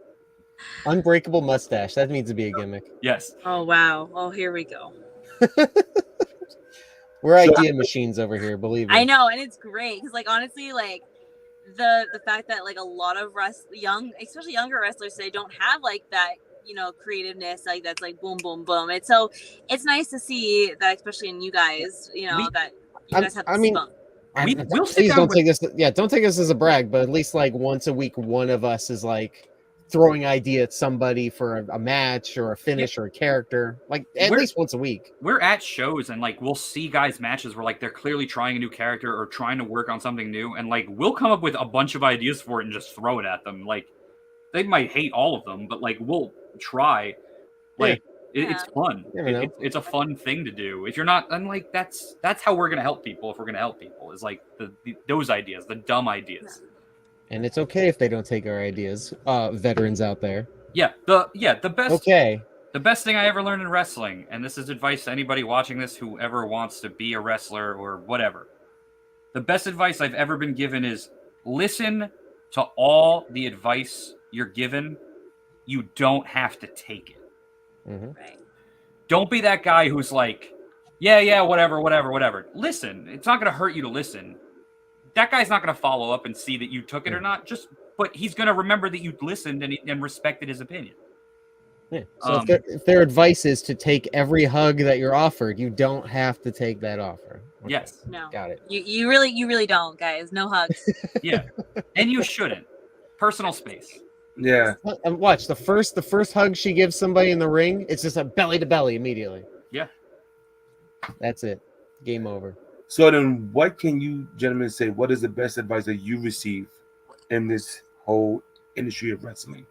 Unbreakable mustache. That needs to be a gimmick. Yes. Oh wow. Oh, here we go. We're idea machines over here, believe me. I know, and it's great because, like, honestly, like the fact that like a lot of especially younger wrestlers today don't have like that, you know, creativeness like that's like boom boom boom. It's nice to see that, especially in you guys, you know, We- that you guys have I this mean, spunk. We'll sit please down don't with- take this. Yeah, don't take this as a brag, but at least like once a week, one of us is like throwing idea at somebody for a match or a finish or a character, like at least once a week. We're at shows and like we'll see guys matches where like they're clearly trying a new character or trying to work on something new, and like we'll come up with a bunch of ideas for it and just throw it at them. Like they might hate all of them, but like we'll try. Like it's fun. It's a fun thing to do. If you're not, and like that's how we're gonna help people. If we're gonna help people, is like those ideas, the dumb ideas. And it's okay if they don't take our ideas, veterans out there. Yeah, the best. Okay. The best thing I ever learned in wrestling, and this is advice to anybody watching this who ever wants to be a wrestler or whatever. The best advice I've ever been given is listen to all the advice you're given. You don't have to take it. Mm-hmm. Right. Don't be that guy who's like, yeah, whatever. Listen, it's not going to hurt you to listen. That guy's not going to follow up and see that you took it or not. But he's going to remember that you listened and respected his opinion. Yeah. So if their advice is to take every hug that you're offered, you don't have to take that offer. Okay. Yes. No. Got it. You really don't, guys. No hugs. Yeah. And you shouldn't. Personal space. Yeah. And watch the first hug she gives somebody in the ring. It's just a belly to belly immediately. Yeah. That's it. Game over. So then, what can you gentlemen say? What is the best advice that you received in this whole industry of wrestling?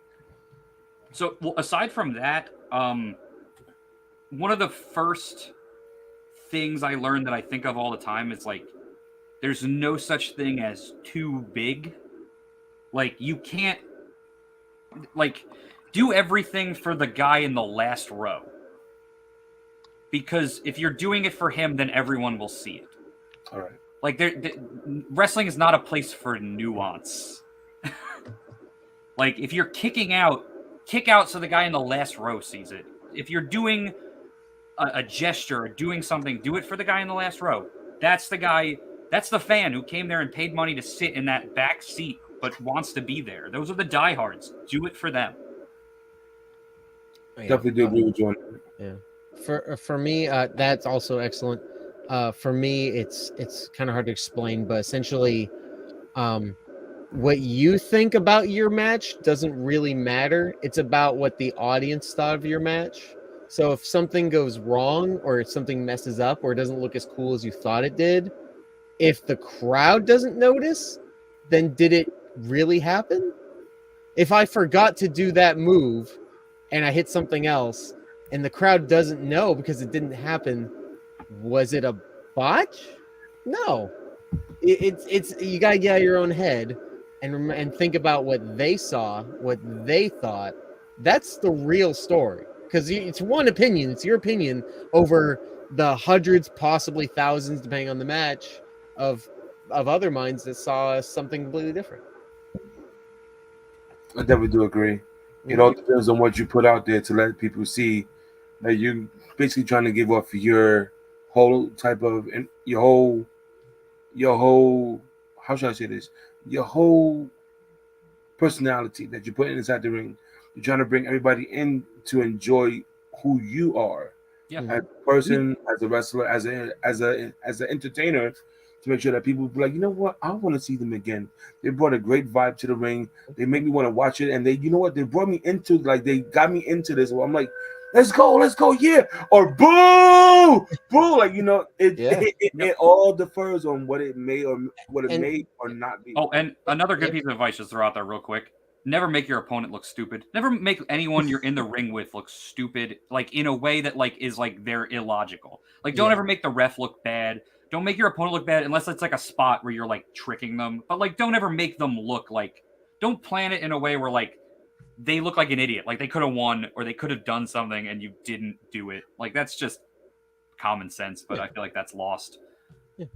So, well, aside from that, one of the first things I learned that I think of all the time is like, there's no such thing as too big. Like, you can't, like, do everything for the guy in the last row. Because if you're doing it for him, then everyone will see it. All right. Like, wrestling is not a place for nuance. Like, if you're kicking out, kick out so the guy in the last row sees it. If you're doing a gesture or doing something, do it for the guy in the last row. That's the guy, that's the fan who came there and paid money to sit in that back seat but wants to be there. Those are the diehards. Do it for them. Definitely do agree with you on that. Yeah. For me, that's also excellent. For me, it's kind of hard to explain, but essentially, what you think about your match doesn't really matter. It's about what the audience thought of your match. So if something goes wrong or if something messes up or it doesn't look as cool as you thought it did, if the crowd doesn't notice, then did it really happen? If I forgot to do that move and I hit something else and the crowd doesn't know because it didn't happen, was it a botch? No. It's you gotta get out of your own head and think about what they saw, what they thought. That's the real story. Because it's one opinion. It's your opinion over the hundreds, possibly thousands, depending on the match, of other minds that saw something completely different. I definitely do agree. It all depends on what you put out there to let people see that you're basically trying to give off your whole type of your whole how should I say this? Your whole personality that you're putting inside the ring. You're trying to bring everybody in to enjoy who you are. Yeah. As a person, as a wrestler, as an entertainer, to make sure that people be like, you know what, I want to see them again. They brought a great vibe to the ring. They make me want to watch it, and they, you know what, they brought me into, like, they got me into this. So I'm like, let's go, yeah, or boo, like, you know, it all differs on what it may or not be. Oh, and another good piece of advice just throw out there real quick. Never make your opponent look stupid. Never make anyone you're in the ring with look stupid, like in a way that like is like they're illogical. Like don't ever make the ref look bad. Don't make your opponent look bad unless it's like a spot where you're like tricking them. But like don't ever make them look like, don't plan it in a way where like they look like an idiot. Like they could have won or they could have done something and you didn't do it. Like that's just common sense, but I feel like that's lost.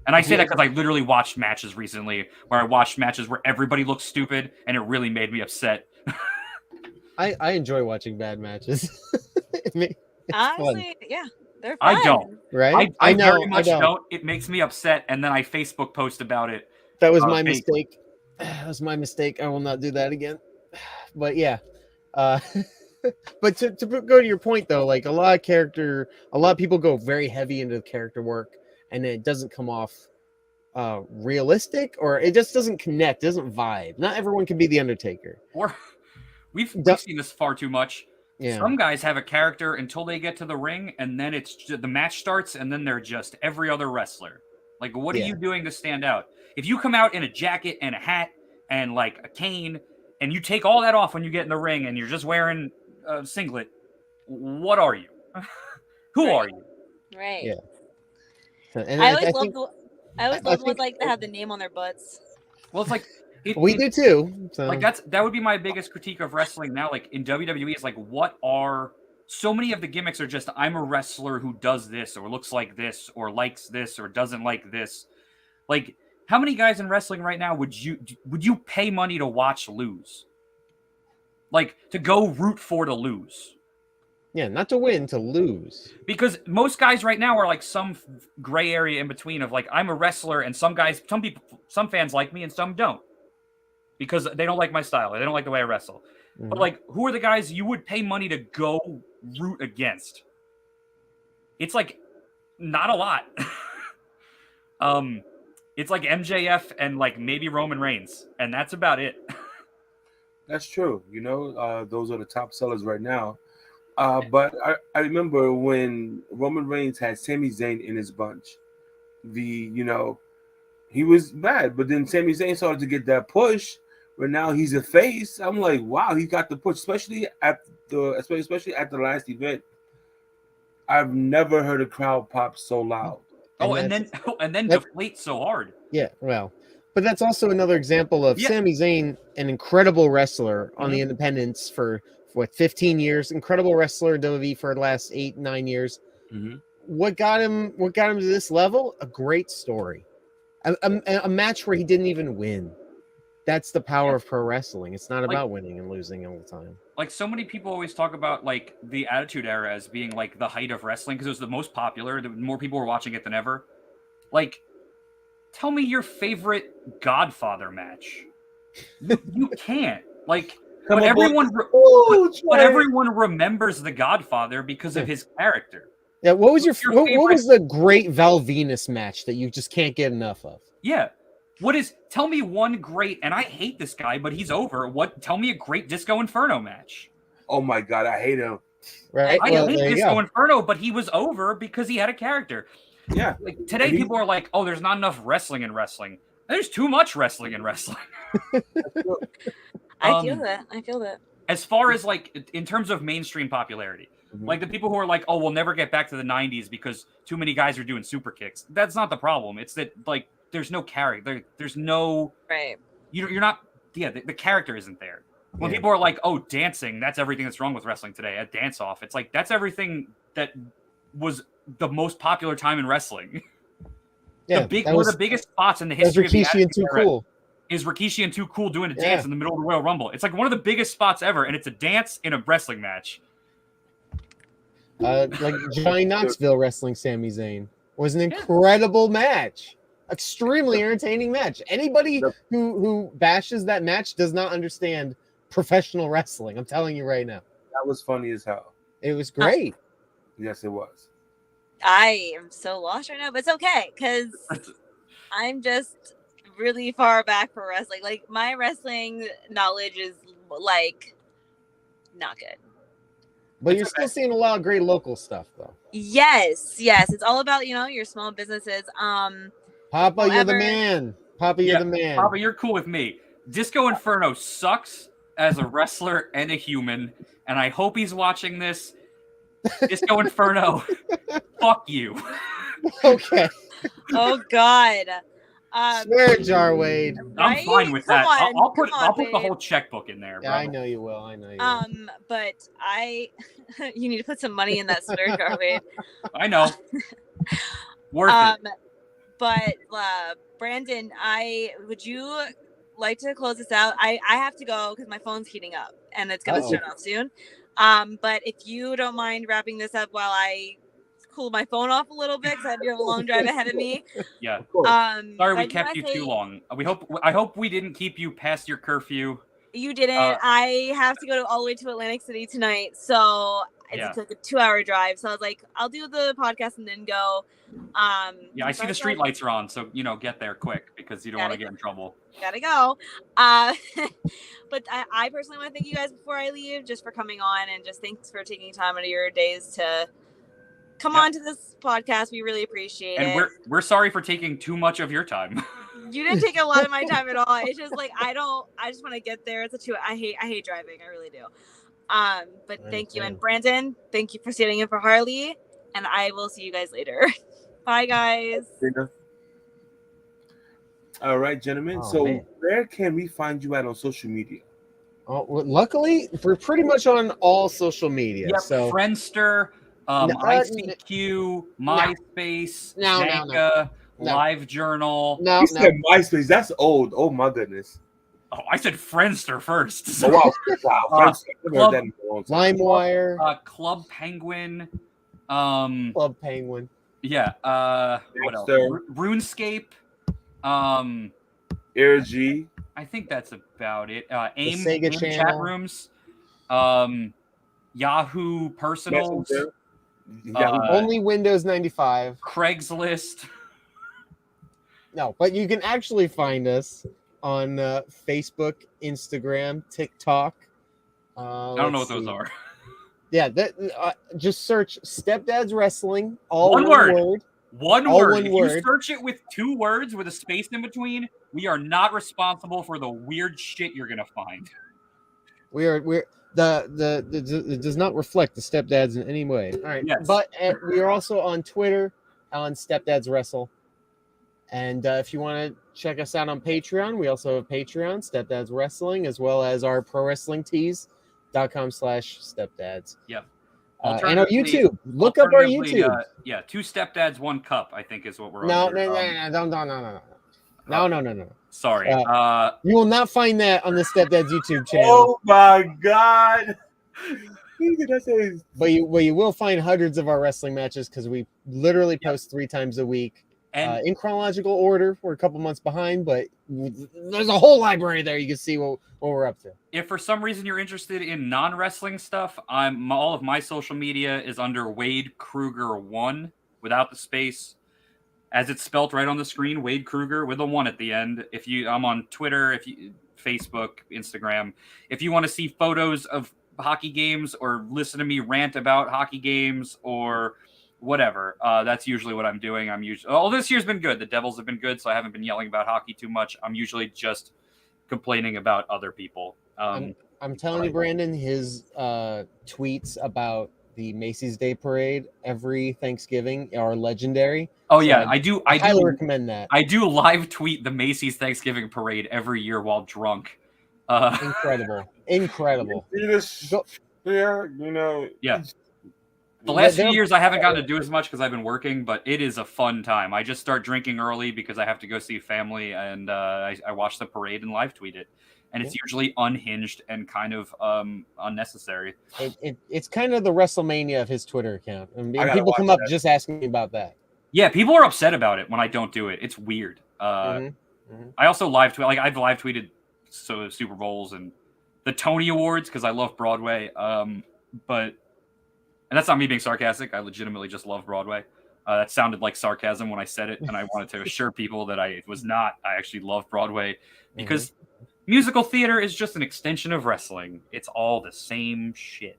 And I say that because I literally watched matches recently where I watched matches where everybody looked stupid and it really made me upset. I enjoy watching bad matches. Honestly, yeah, they're fun. I don't. Right? I very much don't. It makes me upset and then I Facebook post about it. That was my mistake. That was my mistake. I will not do that again. But yeah, uh, but to go to your point though, like a lot of people go very heavy into the character work, and it doesn't come off realistic, or it just doesn't connect, doesn't vibe. Not everyone can be the Undertaker. Or we've Du- seen this far too much. Yeah. Some guys have a character until they get to the ring, and then the match starts, and then they're just every other wrestler. Like, what are Yeah. you doing to stand out? If you come out in a jacket and a hat and like a cane, and you take all that off when you get in the ring, and you're just wearing a singlet, what are you? Who Right. are you? Right. Yeah. And I always I love think the I always I love the think- ones like that have the name on their butts. Well, it's like we do too. So. Like that would be my biggest critique of wrestling now. Like in WWE, is like, what are so many of the gimmicks are just I'm a wrestler who does this or looks like this or likes this or doesn't like this. Like, how many guys in wrestling right now would you pay money to watch lose? Like, to go root for to lose? Yeah, not to win, to lose. Because most guys right now are like some gray area in between of like I'm a wrestler and some fans like me and some don't. Because they don't like my style. Or they don't like the way I wrestle. Mhm. But, like, who are the guys you would pay money to go root against? It's, like, not a lot. It's, like, MJF and, like, maybe Roman Reigns. And that's about it. That's true. Those are the top sellers right now. But I remember when Roman Reigns had Sami Zayn in his bunch. He was bad, but then Sami Zayn started to get that push. Where now he's a face. I'm like, wow, he got the push, especially at the last event. I've never heard a crowd pop so loud. And then deflate so hard. Yeah, well, but that's also another example of Sami Zayn, an incredible wrestler on the independents for 15 years, incredible wrestler in WWE for the last 8-9 years. Mm-hmm. What got him to this level? A great story, a match where he didn't even win. That's the power of pro wrestling. It's not about winning and losing all the time. Like, so many people always talk about, like, the Attitude Era as being, like, the height of wrestling because it was the most popular. More people were watching it than ever. Like, tell me your favorite Godfather match. You can't. Like, but everyone remembers the Godfather because of his character. Yeah, what was what was the great Val Venus match that you just can't get enough of? Yeah. Tell me one great, and I hate this guy, but he's over. Tell me a great Disco Inferno match. Oh my God, I hate him. Right? I hate Disco Inferno, but he was over because he had a character. Yeah. Like, today people are like, oh, there's not enough wrestling in wrestling. There's too much wrestling in wrestling. I feel that. As far as, like, in terms of mainstream popularity, like the people who are like, oh, we'll never get back to the 90s because too many guys are doing super kicks. That's not the problem. It's that, like, there's no character. There's no right. You're not. Yeah, the character isn't there. When people are like, "Oh, dancing, that's everything that's wrong with wrestling today." At dance off, it's like that's everything that was the most popular time in wrestling. Yeah, one of the biggest spots in the history of the Rikishi and Too Cool. Is Rikishi and Too Cool doing a dance in the middle of the Royal Rumble? It's like one of the biggest spots ever, and it's a dance in a wrestling match. Like Johnny Knoxville wrestling Sami Zayn was an incredible match. Extremely entertaining match. Anybody who bashes that match does not understand professional wrestling. I'm telling you right now. That was funny as hell. It was great. Yes, it was. I am so lost right now, but it's okay because I'm just really far back for wrestling. Like, my wrestling knowledge is like not good. But you're still seeing a lot of great local stuff, though. Yes. It's all about your small businesses. Papa, you're the man. Papa, you're the man. Papa, you're cool with me. Disco Inferno sucks as a wrestler and a human, and I hope he's watching this. Disco Inferno, fuck you. Okay. Oh God. Swear jar, Wade. I'm fine with that. I'll put the whole checkbook in there. Yeah, I know you will. But you need to put some money in that swear jar, Wade. I know. Worth it. But Brandon, would you like to close this out? I have to go because my phone's heating up and it's gonna shut off soon. But if you don't mind wrapping this up while I cool my phone off a little bit because I do have a long drive ahead of me. Yeah. Of course. Sorry but we I do kept wanna you say too long. I hope we didn't keep you past your curfew. You didn't. Uh, I have to go all the way to Atlantic City tonight, so Yeah. it's like a 2-hour drive. So I was like, I'll do the podcast and then go. Yeah, I see the street lights are on, so get there quick because you don't want to get in trouble. Gotta go. But I personally want to thank you guys before I leave, just for coming on and just thanks for taking time out of your days to come on to this podcast. We really appreciate And it. we're sorry for taking too much of your time. You didn't take a lot of my time at all. It's just like I just want to get there. It's a 2. I hate driving. I really do. But thank you. And Brandon, thank you for standing in for Harley. And I will see you guys later. Bye, guys. All right, gentlemen. Where can we find you at on social media? Oh, well, luckily, we're pretty much on all social media. Yep, so Friendster, ICQ, MySpace, Xanga, LiveJournal. You said MySpace. That's old. Oh my goodness. Oh, I said Friendster first. Oh, wow. LimeWire. Club Penguin. Club Penguin. Yeah. What else? RuneScape. AirG. I think that's about it. AIM Sega chat channel. rooms. Yahoo Personals. Only Windows 95. Craigslist. No, but you can actually find us on Facebook, Instagram, TikTok. I don't know what those are. Yeah, just search Stepdads Wrestling. All one word. One all word. One if word. you search it with 2 words with a space in between, we are not responsible for the weird shit you're gonna find. It does not reflect the Stepdads in any way. All right, yes. But we are also on Twitter on Stepdads Wrestle, and if you want to check us out on Patreon, we also have Patreon Stepdads Wrestling, as well as our pro wrestling tees.com/stepdads. Yep. And our YouTube. Look up our YouTube. 2 Stepdads, 1 cup, I think is what we're No, on. No. Sorry. You will not find that on the Stepdads YouTube channel. Oh my God. But you will find hundreds of our wrestling matches because we literally post 3 times a week. And in chronological order. We're a couple months behind, but there's a whole library there. You can see what we're up to. If for some reason you're interested in non-wrestling stuff, all of my social media is under Wade Kruger 1 without the space, as it's spelt right on the screen. Wade Kruger with a 1 at the end. I'm on Twitter, Facebook, Instagram. If you want to see photos of hockey games or listen to me rant about hockey games or whatever, that's usually what I'm doing. This year's been good. The Devils have been good, so I haven't been yelling about hockey too much. I'm usually just complaining about other people. I'm telling you, Brandon, his tweets about the Macy's Day Parade every Thanksgiving are legendary. Oh, yeah, I do. I highly recommend that. I do live tweet the Macy's Thanksgiving Parade every year while drunk. Incredible. Yeah. The last few years, I haven't gotten to do as much because I've been working, but it is a fun time. I just start drinking early because I have to go see family, and I watch the parade and live tweet it. And it's usually unhinged and kind of unnecessary. It's kind of the WrestleMania of his Twitter account. And people come up just asking me about that. Yeah, people are upset about it when I don't do it. It's weird. I also live tweet. I've live tweeted Super Bowls and the Tony Awards because I love Broadway. And that's not me being sarcastic. I legitimately just love Broadway. That sounded like sarcasm when I said it, and I wanted to assure people that it was not. I actually love Broadway because musical theater is just an extension of wrestling. It's all the same shit.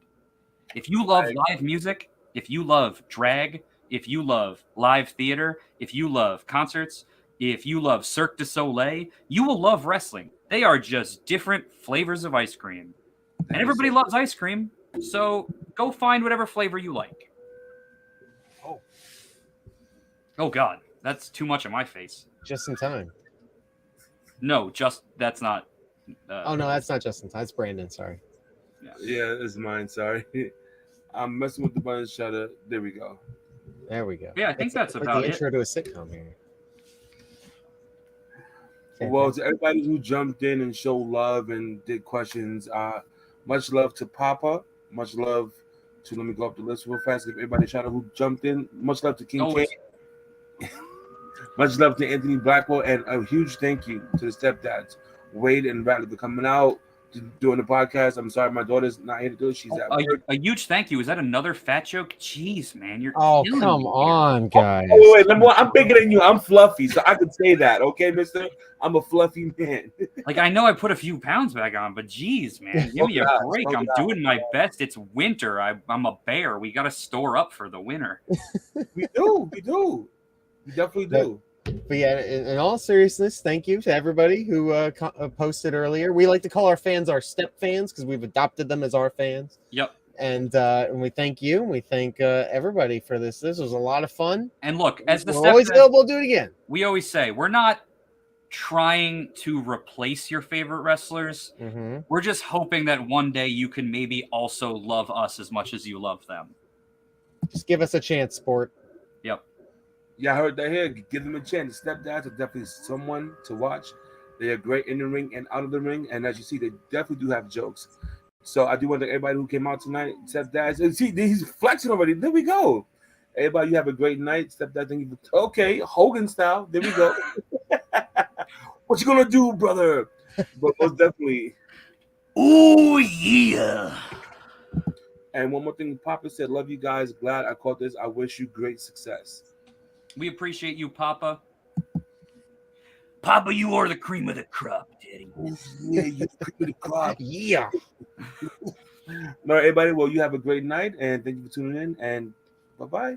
If you love live music, if you love drag, if you love live theater, if you love concerts, if you love Cirque du Soleil, you will love wrestling. They are just different flavors of ice cream. And everybody loves ice cream, so go find whatever flavor you like. Oh God, that's too much on my face. Just in time. No, that's not. Oh no, that's not just in time. That's Brandon. Sorry. Yeah, it's mine. Sorry, I'm messing with the button shutter. There we go. Yeah, I think that's about the it. Intro to a sitcom here. Well, to everybody who jumped in and showed love and did questions, much love to Papa, much love So let me go up the list real fast. Give everybody a shout out who jumped in. Much love to King Oh, K. Much love to Anthony Blackwell, and a huge thank you to the stepdads, Wade and Bradley, for coming out, doing the podcast. I'm sorry my daughter's not here to do it. She's at work. a huge thank you. Is that another fat joke? Jeez, man, you're Oh, killing come me here. on, guys. Oh, wait, number one, I'm bigger than you. I'm fluffy, so I could say that, okay, mister? I'm a fluffy man. Like, I know I put a few pounds back on, but geez, man, give me a break. I'm doing my best. It's winter. I'm a bear. We got to store up for the winter. We do. We definitely do. But yeah, in all seriousness, thank you to everybody who posted earlier. We like to call our fans our step fans because we've adopted them as our fans. Yep. And we thank you, and we thank everybody for this. This was a lot of fun. And look, as the we're always stepdad, available to do it again. We always say we're not trying to replace your favorite wrestlers. Mm-hmm. We're just hoping that one day you can maybe also love us as much as you love them. Just give us a chance, sport. Yep. Yeah, I heard that here. Give them a chance. The stepdads are definitely someone to watch. They are great in the ring and out of the ring. And as you see, they definitely do have jokes. So I do want to thank everybody who came out tonight. Stepdads. And see, he's flexing already. There we go. Everybody, you have a great night. Stepdad, thank you. Okay, Hogan style. There we go. What you gonna do, brother? But most definitely. Oh, yeah. And one more thing, Papa said, love you guys. Glad I caught this. I wish you great success. We appreciate you, Papa. Papa, you are the cream of the crop, Daddy. Yeah, you cream of the crop. Yeah. All right, everybody. Well, you have a great night, and thank you for tuning in, and bye-bye.